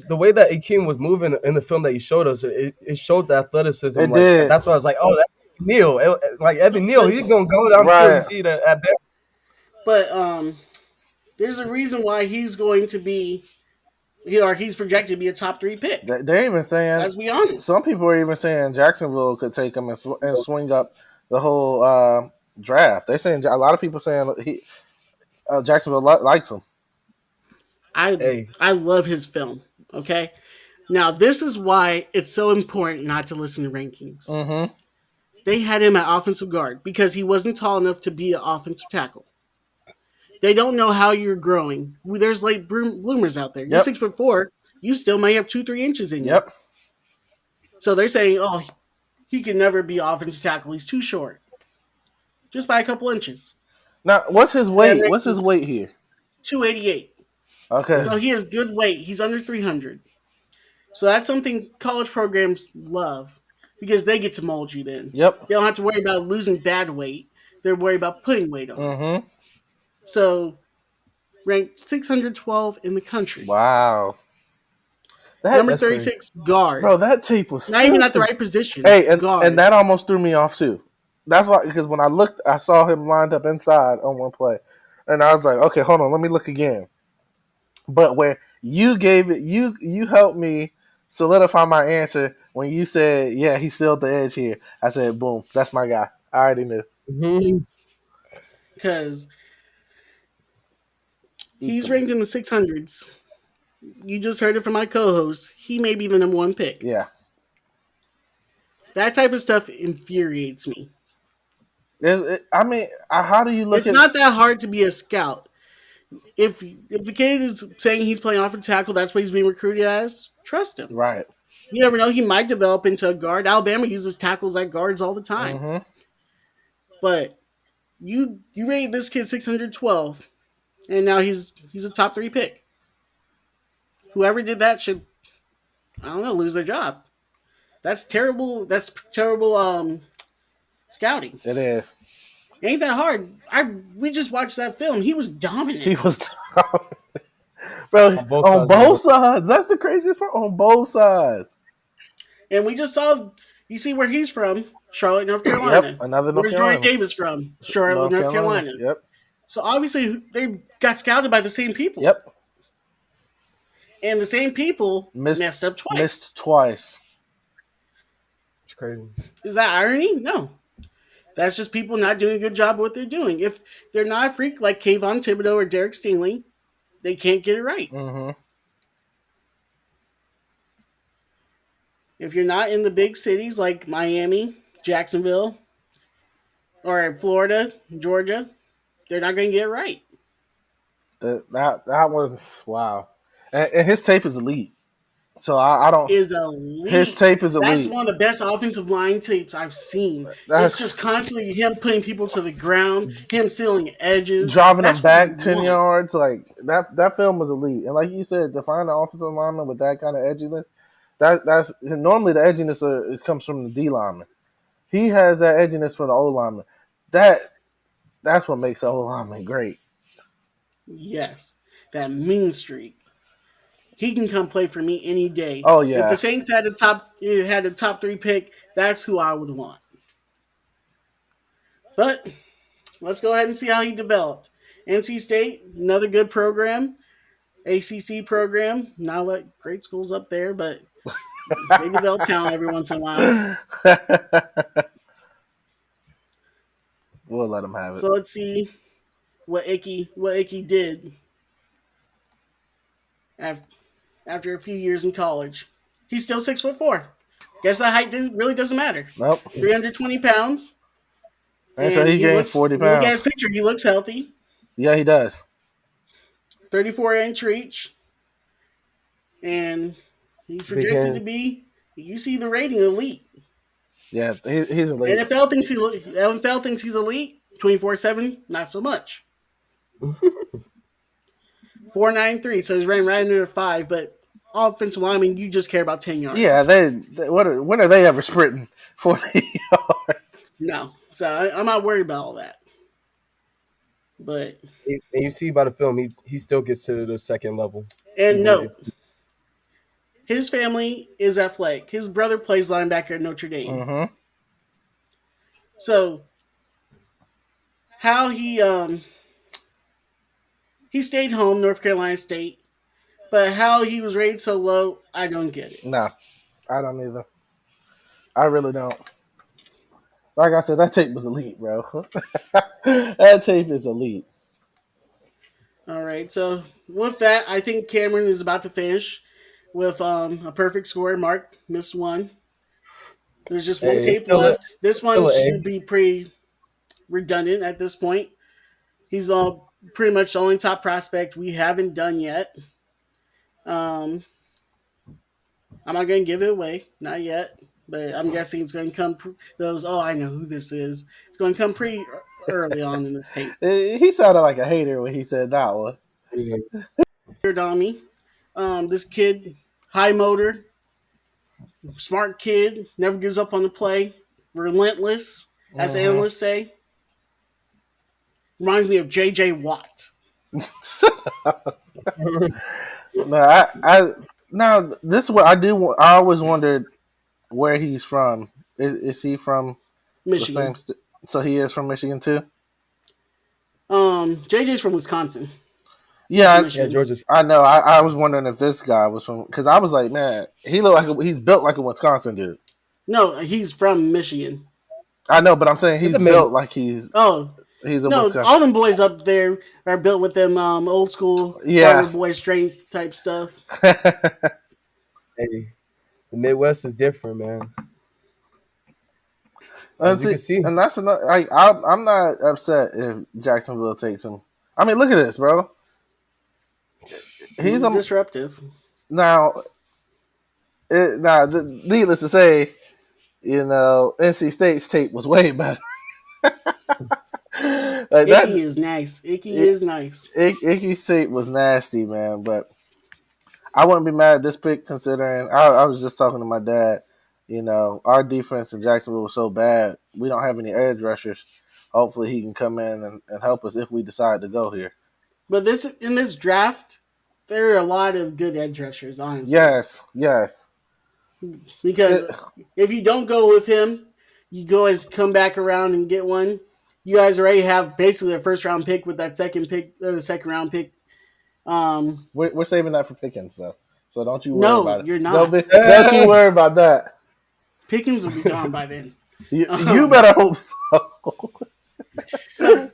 the way that Akeem was moving in the film that you showed us, it showed the athleticism. it Like did. that's why I was like, oh, that's Neil. Like Evan Neal, but he's gonna go downfield. You Right. see that at but there's a reason why he's going to be, or he's projected to be a top 3 pick. They're even saying Let's be honest. some people are even saying Jacksonville could take him and swing up the whole draft. They're saying a lot of people saying Jacksonville likes him. I Hey, I love his film. Okay. Now this is why it's so important not to listen to rankings. Mm-hmm. They had him at offensive guard because he wasn't tall enough to be an offensive tackle. They don't know how you're growing. There's late bloomers out there. You're Yep. 6'4". You still may have 2-3 inches in you. Yep. So they're saying, oh, he can never be offensive tackle. He's too short, just by a couple inches. Now, what's his And weight? What's his weight here? 288. Okay. So he has good weight. He's under 300. So that's something college programs love because they get to mold you then. Yep. They don't have to worry about losing bad weight. They're worried about putting weight on. Mm-hmm. So ranked 612 in the country. Wow. Number that's crazy. 36, guard. Bro, that tape was Not even at the filthy. right position. Hey, and Guard. that almost threw me off too. That's why, because when I looked, I saw him lined up inside on one play, and I was like, okay, hold on, let me look again. But when you gave it, you helped me solidify my answer when you said, yeah, he's still at the edge here. I said, boom, that's my guy. I already knew. Mhm. Because Eat he's them. ranked in the 600s. You just heard it from my co-host. He may be the number 1 pick. Yeah. That type of stuff infuriates me. I mean, how do you look It's at? not that hard to be a scout. If the kid is saying he's playing offensive tackle, that's what he's being recruited as. Trust him. Right. You never know; he might develop into a guard. Alabama uses tackles like guards all the time. Mm-hmm. But you rated this kid 612, and now he's a top 3 pick. Whoever did that should, I don't know, lose their job. That's terrible. That's terrible scouting. It is. It ain't that hard. We just watched that film. He was dominant. He was, bro, On both on sides of the both sides. That's the craziest part. On both sides. And we just saw, you see where he's from, Charlotte, North Carolina. Yep, another North Where's Jordan Carolina. Davis from? Charlotte, North Carolina. Yep. So obviously they got scouted by the same people. Yep. And the same people messed up twice. Missed twice. It's crazy. Is that irony? No. That's just people not doing a good job of what they're doing. If they're not a freak like Kayvon Thibodeau or Derek Stingley, they can't get it right. Mm-hmm. If you're not in the big cities like Miami, Jacksonville, or Florida, Georgia, they're not going to get it right. That was wow. And his tape is elite. So I don't. Is elite. His tape is That's elite. one of the best offensive line tapes I've seen. That's It's just constantly him putting people to the ground, him sealing edges, driving That's them back what you 10 want. yards. Like that film was elite. And like you said, to find the offensive lineman with that kind of edginess, that's normally the edginess it comes from the D lineman. He has that edginess for the O lineman. That's what makes the O lineman great. Yes, that mean streak. He can come play for me any day. Oh If yeah. the Saints had the top 3 pick, that's who I would want. But let's go ahead and see how he developed. NC State, another good program. ACC program, not like great schools up there, but they develop talent every once in a while. We'll let him have it. So let's see what Icky did after a few years in college. He's still 6'4". Guess the height really doesn't matter. Nope. 320 pounds, And so and he he gained looks. 40 You look at his pounds. picture; he looks healthy. Yeah, he does. 34-inch reach, and he's Big projected to hand. be. You see the rating elite. Yeah, he's elite. NFL thinks he's elite. 24/7, not so much. 4.93, so he's running right under the 5. But offensive lineman, you just care about 10 yards. Yeah, when are they ever sprinting 40 yards? No, so I'm not worried about all that. But And you see by the film, he still gets to the second level, and even if note, his family is athletic. His brother plays linebacker at Notre Dame. Mm-hmm. So how he stayed home, North Carolina State, but how he was rated so low, I don't get it. No, I don't either. I really don't. Like I said, that tape was elite, bro. That tape is elite. All right, so with that, I think Cameron is about to finish with a perfect score. Mark missed one. There's just one hey, it's tape left. This one still an should be pretty redundant at this point. He's pretty much the only top prospect we haven't done yet. Um, I'm not going to give it away, not yet, but I'm guessing it's going to come. Those, oh, I know who this is. It's going to come pretty early on in this tape. He sounded like a hater when he said that one. A. Donnie, this kid, high motor, smart kid, never gives up on the play, relentless, as the Mm-hmm. analysts say. Reminds me of J.J. Watt. No, I now this is what I do. I always wondered where he's from. Is he from the same? Michigan. So he is from Michigan too. JJ's from Wisconsin. Yeah, Yeah, Michigan. Georgia's. I know. I was wondering if this guy was from because I was like, man, he look like he's built like a Wisconsin dude. No, he's from Michigan. I know, but I'm saying It's he's a mid. built like he's Oh, a no, Wisconsin. all them boys up there are built with them old school Yeah. farmer boy strength type stuff. Hey, the Midwest is different, man. And, As you can see, and that's another. I'm not upset if Jacksonville takes him. I mean, look at this, bro. He's disruptive. now. Needless to say, NC State's tape was way better. Like Icky is nice. Is nice. Icky's tape was nasty, man. But I wouldn't be mad at this pick considering I was just talking to my dad. Our defense in Jacksonville was so bad. We don't have any edge rushers. Hopefully, he can come in and help us if we decide to go here. But in this draft, there are a lot of good edge rushers, honestly. Yes. Because if you don't go with him, you go always come back around and get one. You guys already have basically a first round pick with that second pick or the second round pick. We're saving that for Pickens, though. So don't you worry No, about it. you're not. Don't you worry about that. Pickens will be gone by then. You better hope so. So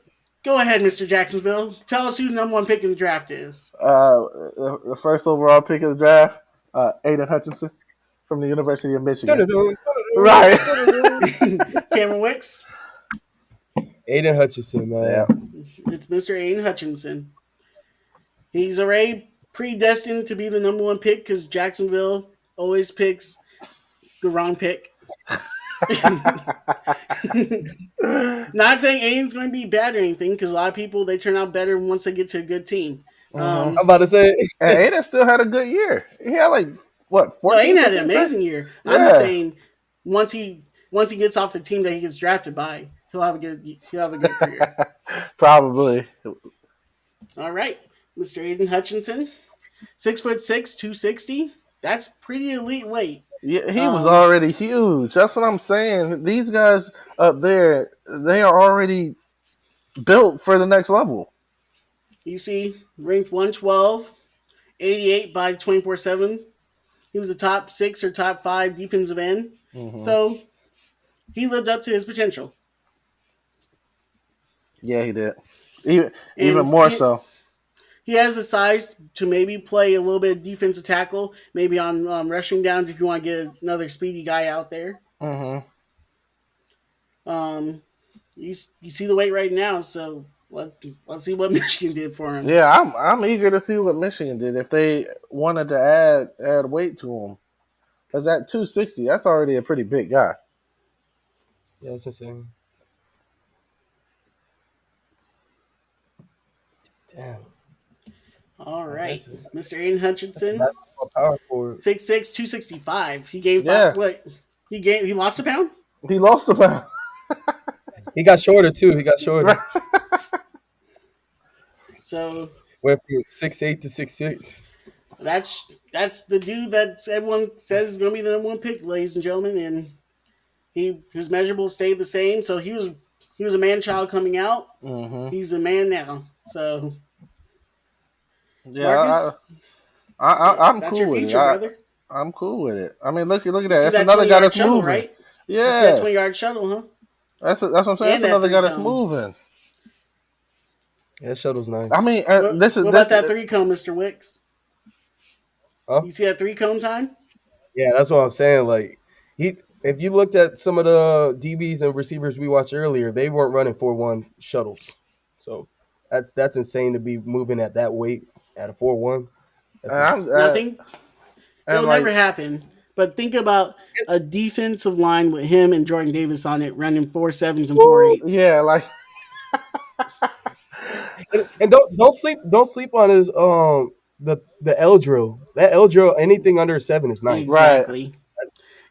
go ahead, Mr. Jacksonville. Tell us who the number one pick in the draft is. The first overall pick of the draft, Aidan Hutchinson from the University of Michigan. Right. Cameron Wicks. Aidan Hutchinson, man. Yeah. It's Mr. Aidan Hutchinson. He's already predestined to be the number one pick because Jacksonville always picks the wrong pick. Not saying Aiden's going to be bad or anything because a lot of people, they turn out better once they get to a good team. I'm about to say. And Aidan still had a good year. He had 14. Well, Aiden had an amazing year. Yeah. I'm just saying, once he gets off the team that he gets drafted by, he'll have a good career. Probably. All right, Mr. Aidan Hutchinson, 6'6", 260. That's pretty elite weight. Yeah, he was already huge. That's what I'm saying. These guys up there, they are already built for the next level. You see, ranked 112, 88 by 24/7. He was a top 6 or top 5 defensive end. Mm-hmm. So he lived up to his potential. Yeah, he did. Even more so. he has the size to maybe play a little bit of defensive tackle, maybe on rushing downs if you want to get another speedy guy out there. Mm-hmm. Um, you see the weight right now, so let's see what Michigan did for him. Yeah, I'm eager to see what Michigan did if they wanted to add weight to him. Because at 260, that's already a pretty big guy. Yeah, that's insane. Damn. All Like, right, Mr. Aidan that's a Hutchinson, basketball power forward. 6'6", 265. He gained five. Yeah, What? He lost a pound. he lost a pound. He got shorter too. He got shorter. So Went from 6'8" to 6'6". that's the dude that everyone says is going to be the number one pick, ladies and gentlemen, and his measurables stayed the same. So he was a man child coming out. Mm-hmm. He's a man now. So Yeah, Marcus, I'm that's cool your with it. future, brother. I'm cool with it. I mean, look at You that. see That's that another 20 guy yard that's shuttle, moving. right? You see that Yeah, 20-yard shuttle, huh? that's what I'm saying. And That's that another guy three that's cone. moving. Yeah, that shuttle's I nice. mean, What about that three cone, Mr. Wicks? Huh? You see that three cone time? Yeah, that's what I'm saying. Like he, if you looked at some of the DBs and receivers we watched earlier, they weren't running 4-1 shuttles. So that's insane to be moving at that weight at a 4-1. That's and, nuts. Nothing. and It'll never like, happen. But think about a defensive line with him and Jordan Davis on it, running 4.7s and four Woo! eights. yeah, like, And don't sleep on his the L drill. That L drill, anything under a 7 is nice. right. Exactly.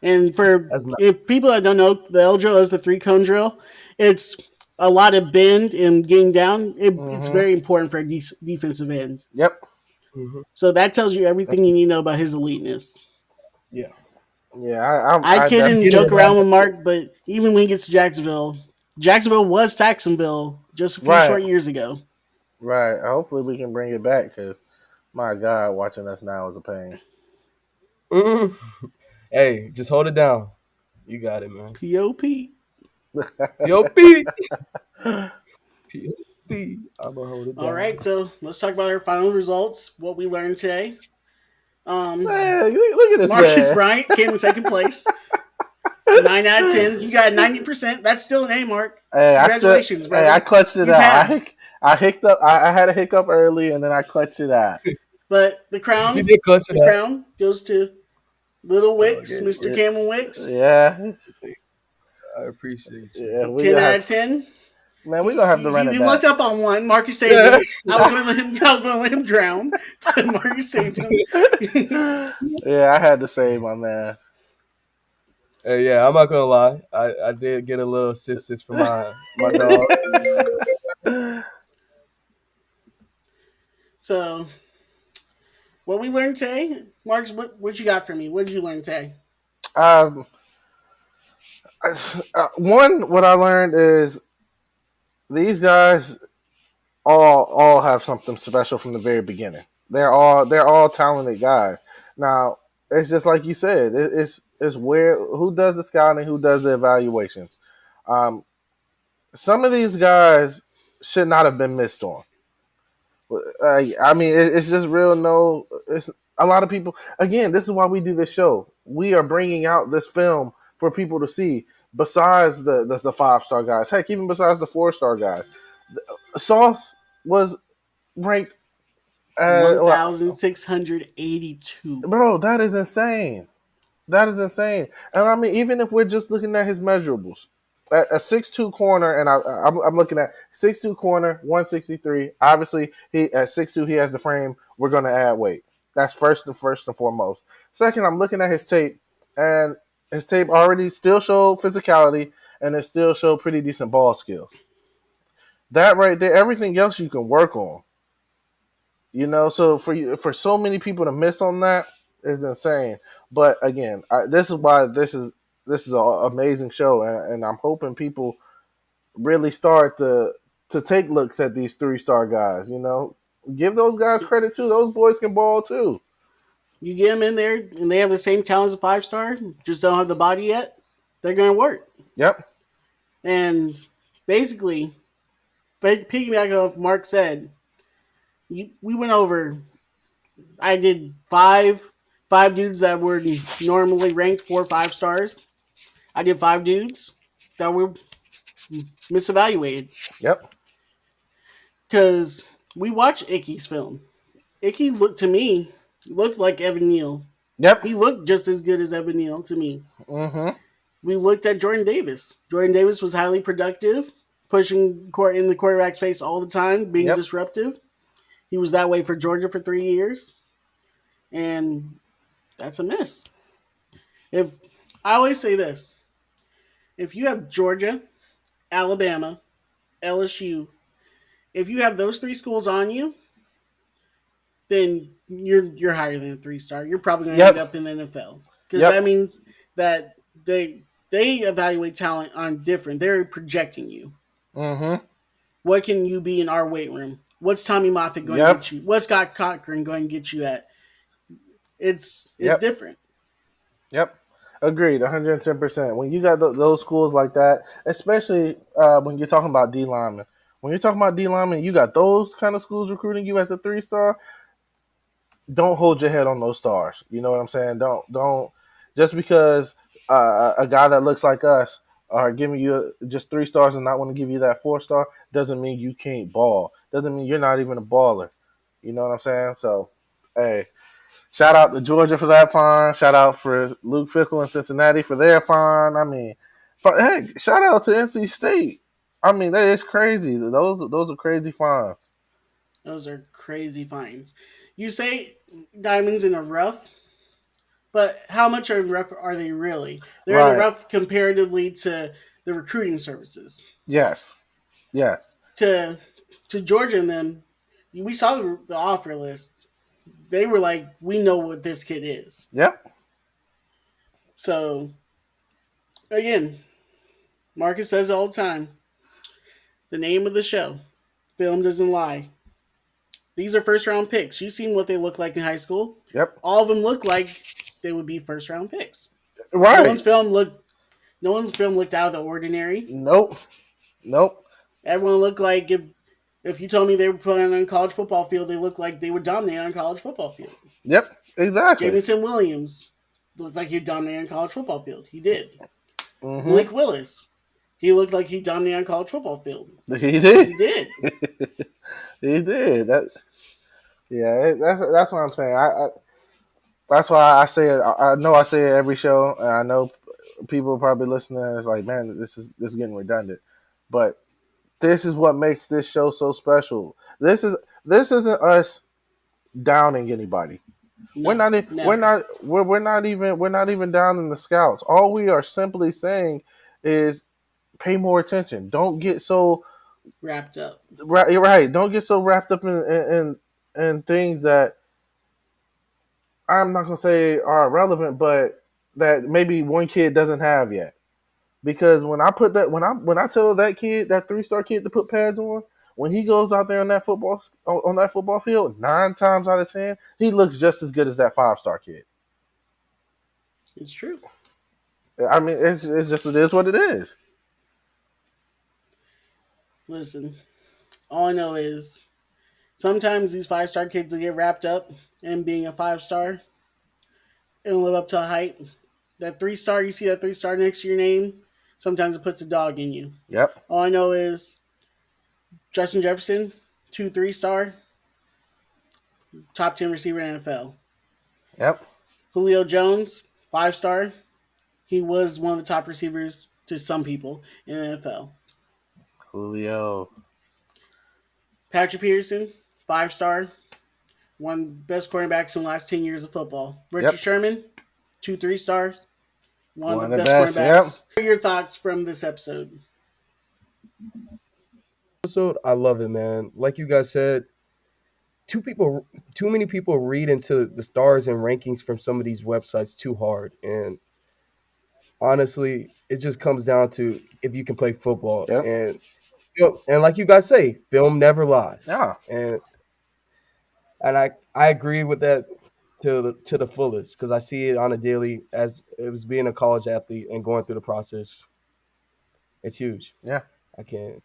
And for That's nice. if people that don't know, the L drill is the three cone drill. It's a lot of bend and getting down. It's Mm-hmm. very important for a defensive end. Yep. Hmm. So that tells you everything you need to know about his eliteness. Yeah, Yeah, I I kid he's and definitely. getting joke around around with that shit. Mark, but even when he gets to Jacksonville was Saxonville just a few Right. short years ago. Right. Hopefully we can bring it back because my God, watching us now is a pain. Mhm. Hey, just hold it down. You got it, man. POP. P.O.P. P.O.P. I'm gonna hold it All right, down. so let's talk about our final results, what we learned today. Um, Man, look at this Marcus man. Bryant came in second place. 9 out of 10. You got 90%. That's still an A mark. Congratulations, I brother. clutched it You out. passed. I hicced up. I had a hiccup early, and then I clutched it out. But You did clutch it the out. crown goes to Little Wicks, Okay, Mr. Cameron Wicks. Yeah, I appreciate you. yeah. We 10 gonna out have of 10. man. We gonna have to run it You looked back. up on one. Marcus saved Yeah. it. I was going to let him. I was going to let him drown, but Marcus saved him. Yeah, I had to save my man. Hey, yeah, I'm not gonna lie. I did get a little assistance from my dog. So, what we learned today, Marcus, what you got for me? What did you learn today? Um, one, what I learned is these guys all have something special from the very beginning. They're all talented guys. Now it's just like you said. It's where who does the scouting, who does the evaluations. Um, some of these guys should not have been missed on. I mean, it's just real. No, it's a lot of people. Again, this is why we do this show. We are bringing out this film for people to see. Besides the 5-star guys, heck, even besides the 4-star guys, Sauce was ranked. Well, 1,682. bro, that is insane. That is insane. And I mean, even if we're just looking at his measurables, a 6'2" corner, and I'm looking at 6'2" corner, 163. Obviously, he at 6'2" he has the frame. We're gonna add weight. That's first and foremost. Second, I'm looking at his tape, and his tape already still showed physicality, and it still showed pretty decent ball skills. That right there, everything else you can work on. So for so many people to miss on that is insane. But again, this is why this is an amazing show, and I'm hoping people really start to take looks at these 3-star guys. Give those guys credit too. Those boys can ball too. You get them in there, and they have the same talent as a 5-star, just don't have the body yet. They're going to work. Yep. And basically, piggyback off Mark said, We went over. I did five dudes that were normally ranked 4 or 5 stars. I did 5 dudes that were misevaluated Yep. because we watched Icky's film. Icky looked to me looked like Evan Neal. Yep. He looked just as good as Evan Neal to me. Mm-hmm. We looked at Jordan Davis. Jordan Davis was highly productive, pushing court in the quarterback's face all the time, being Yep. disruptive. He was that way for Georgia for 3 years, and that's a miss. If I always say this, if you have Georgia, Alabama, LSU, if you have those 3 schools on you, then you're higher than a 3 star. You're probably going to end Yep. up in the NFL because Yep. that means that they evaluate talent on different. They're projecting you. Mm-hmm. What can you be in our weight room? What's Tommy Moffitt going to Yep. get you? What's Scott Cochran going to get you at? It's Yep. different. Yep. Agreed, 110%. When you got those schools like that, especially when you're talking about D linemen, when you're talking about D linemen, you got those kind of schools recruiting you as a 3 star. Don't hold your head on those stars. You know what I'm saying? Don't just because a guy that looks like us are giving you just 3 stars and not want to give you that 4 star doesn't mean you can't ball. Doesn't mean you're not even a baller. You know what I'm saying? So, hey, shout out to Georgia for that fine. Shout out for Luke Fickle and Cincinnati for their fine. I mean, hey, shout out to NC State. I mean, that is crazy. Those are crazy fines. Those are crazy finds. You say diamonds in a rough, but how much are rough are they really? They're in a Right. rough comparatively to the recruiting services. Yes. Yes. To to Georgia and them, we saw the offer list. They were like, we know what this kid is. Yep. So again, Marcus says all the time, the name of the show, film doesn't lie. These are first round picks. You've seen what they look like in high school. Yep. All of them look like they would be first round picks. No Right. one's film looked no one's film looked out of the ordinary. Nope. Nope. Everyone looked like if you told me they were playing on a college football field, they looked like they would dominate on a college football field. Yep. Exactly. Jamison Williams looked like he'd dominate on a college football field. He did. Mm-hmm. Malik Willis, he looked like he dominated on a college football field. He did. He did. He did. Yeah. That's what I'm saying. That's why I say it. I know I say it every show, and I know people probably listening. It's like, man, this is getting redundant, but this is what makes this show so special. This isn't us downing anybody. We're No, not. never We're not even down in the scouts. All we are simply saying is pay more attention. Don't get so wrapped up. You're right. Don't get so wrapped up in things that I'm not gonna say are irrelevant, but that maybe one kid doesn't have yet. Because when I tell that kid, that 3 star kid, to put pads on, when he goes out there on that football field, 9 times out of 10, he looks just as good as that 5 star kid. It's true. I mean, it's just it is what it is. Listen, all I know is sometimes these 5 star kids will get wrapped up in being a 5 star and live up to a height. That 3 star, you see that 3 star next to your name, sometimes it puts a dog in you. Yep. All I know is Justin Jefferson, 2 3 star, top 10 receiver in NFL. Yep. Julio Jones, 5 star. He was one of the top receivers to some people in the NFL. Julio. Patrick Peterson, 5 star, one of the best quarterbacks in the last 10 years of football. Richard Yep. Sherman, 2 3 stars, one One of of the the best best. Yep. quarterbacks. What are your thoughts from this episode? Episode, I love it, man. Like you guys said, too many people read into the stars and rankings from some of these websites too hard, and honestly, it just comes down to if you can play football. Yep. And like you guys say, film never lies. Yeah. And I agree with that to the fullest because I see it on a daily as it was being a college athlete and going through the process. It's huge. Yeah. I can't.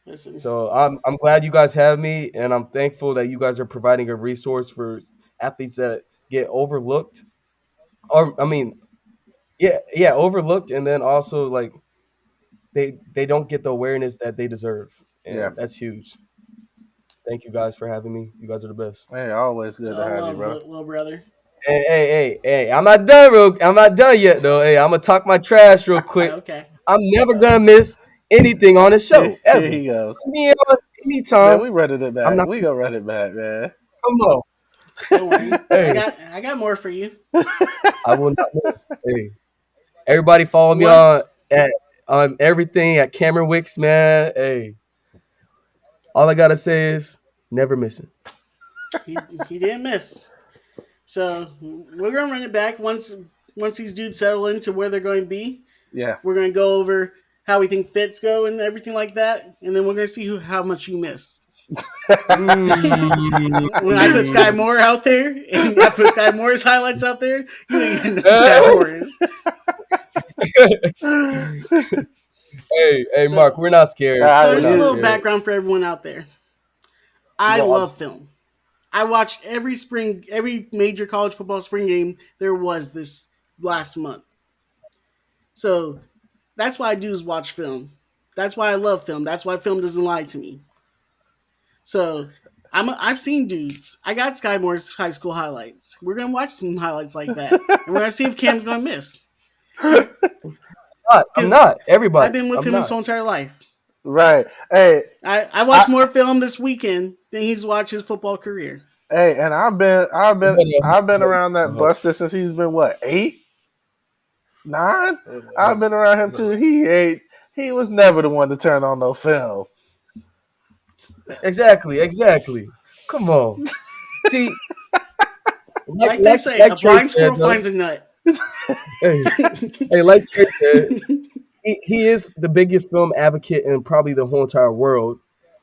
Listen, So I'm glad you guys have me, and I'm thankful that you guys are providing a resource for athletes that get overlooked, or I mean, yeah, overlooked, and then also like they don't get the awareness that they deserve, Yeah. and that's huge. Thank you guys for having me. You guys are the best. Hey, always it's good to all have you, love, bro. little brother. Hey! I'm not done, I'm not done yet, though. Hey, I'm gonna talk my trash real quick. Okay. I'm never gonna miss anything on the Here, show here ever. he goes. Put me on Man, anytime. we running it I'm back. not. We gonna run it back, man. Come on. Don't worry. I Hey, got I got more for you. I will not miss. Hey, everybody follow me Once on everything at Cameron Wicks, man. Hey, all I gotta say is never missing. he didn't miss. So we're gonna run it back once these dudes settle into where they're going to be. Yeah. We're gonna go over how we think fits go and everything like that, and then we're gonna see how much you missed. When I put Sky Mm. Moore out there and I put Sky Moore's highlights out there, you don't even know who Sky Moore is. Hey, Mark, So, we're not scared. so We're just a not little You, scared. background for everyone out there. I No, love film. I watched every major college football spring game there was this last month. So that's why I do is watch film. That's why I love film. That's why film doesn't lie to me. So I've seen dudes. I got Sky Moore's high school highlights. We're gonna watch some highlights like that, and we're gonna see if Cam's gonna miss. I'm Because not. Everybody, I've been with I'm him his not. whole entire life. right. Hey, I watched I more film this weekend than he's watched his football career. hey, and I've been around that buster since he's been what, 8, 9? I've been around him too. He was never the one to turn on no film. Exactly. Come on. See, Like they say, like a Trey blind said squirrel though. finds a nut. Hey, like Trey said, he is the biggest film advocate in probably the whole entire world.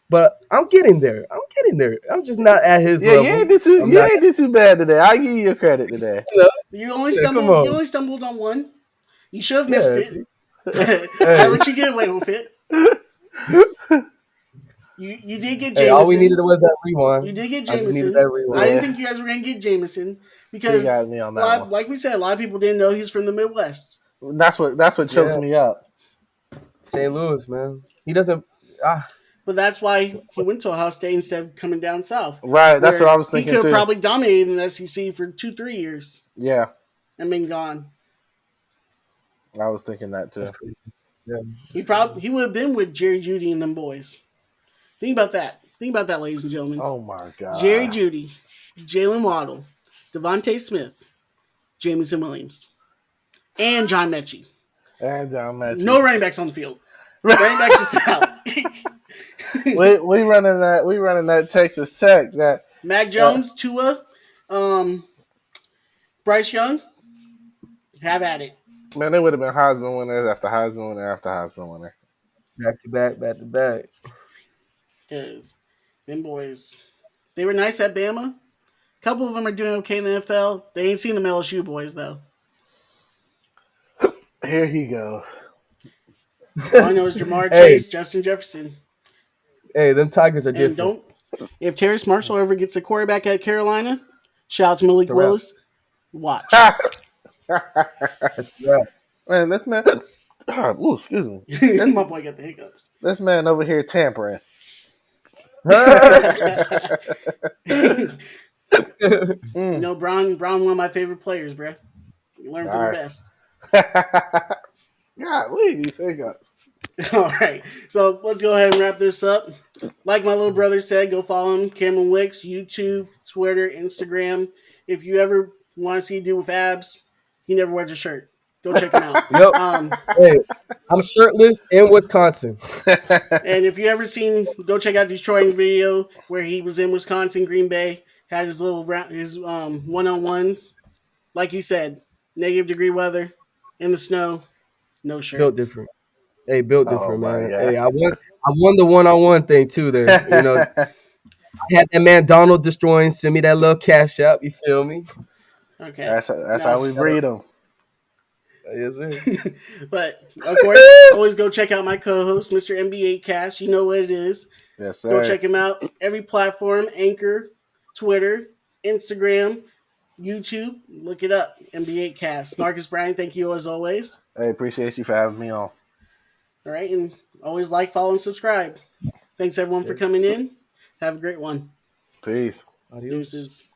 But I'm getting there. I'm just not at his Yeah, level. I'm you not. ain't did too bad today. I give you your credit today. You know, You only yeah, come stumbled. You on. only stumbled on one. You should have missed Yeah, it. see. I Hey, let you get away with it. You did get hey, all we needed Jameson. was that You rewind. did get I just needed that Jameson. I rewind. didn't Yeah, think you guys were gonna get Jameson he because got me on that one. like we said, a lot of people didn't know he was from the Midwest. That's what choked Yeah, me up. St. Louis, man. He doesn't. Ah, But that's why he went to Ohio State instead of coming down south, Right, that's what I where was he thinking could have too. probably dominated in the SEC for 2-3 years Yeah, and been gone. I was thinking that that's too. crazy. Yeah. He would have been with Jerry Judy and them boys. Think about that. Think about that, ladies and gentlemen. Oh my Jerry god. Judy, Jalen Waddle, Devontae Smith, Jameson Williams, and John Mechie. And John No Mechie. running backs on the field. Running backs just out. We running that Texas Tech that Mac uh, Jones, Tua, um, Bryce Young, have at it. man, they would have been Heisman winners after Heisman winner after Heisman winner. Back to back. Because them boys, they were nice at Bama. A couple of them are doing okay in the NFL. They ain't seen the LSU boys, though. Here he goes. All I know is Jamar Hey, Chase, Justin Jefferson. hey, them Tigers are And different. don't, if Terrace Marshall ever gets a quarterback at Carolina, shout out to Malik It's a wrap. Willis. Watch. It's a wrap. Man, this man. Ooh, excuse me. My boy got the hiccups. This man over here tampering. No, Brown, one of my favorite players, bro. You learn from the All best. right. Golly, these hiccups. All right, so let's go ahead and wrap this up. Like my little brother said, go follow him, Cameron Wicks, YouTube, Twitter, Instagram. If you ever want to see a dude with abs, he never wears a shirt. Go check him out. Yep. Hey, I'm shirtless in Wisconsin. And if you ever seen, go check out Detroit's video where he was in Wisconsin, Green Bay, had his little his one-on-ones. Like he said, -degree weather, in the snow, no shirt. Built different. Hey, built Oh different, my man. god. Hey, I won the one-on-one thing too there. You know, I had that man Donald destroying, send me that little cash out, you feel me? Okay. That's how Now, we breed them. Yes, sir. But of course, always go check out my co-host, Mr. NBA Cash. You know what it is. Yes, Go sir. check him out. Every platform: Anchor, Twitter, Instagram, YouTube. Look it up. NBA Cast. Marcus Bryan, thank you as always. Hey, appreciate you for having me on. All right, and always like, follow, and subscribe. Thanks everyone for Yes. coming in. Have a great one. Peace. Adios. Deuces.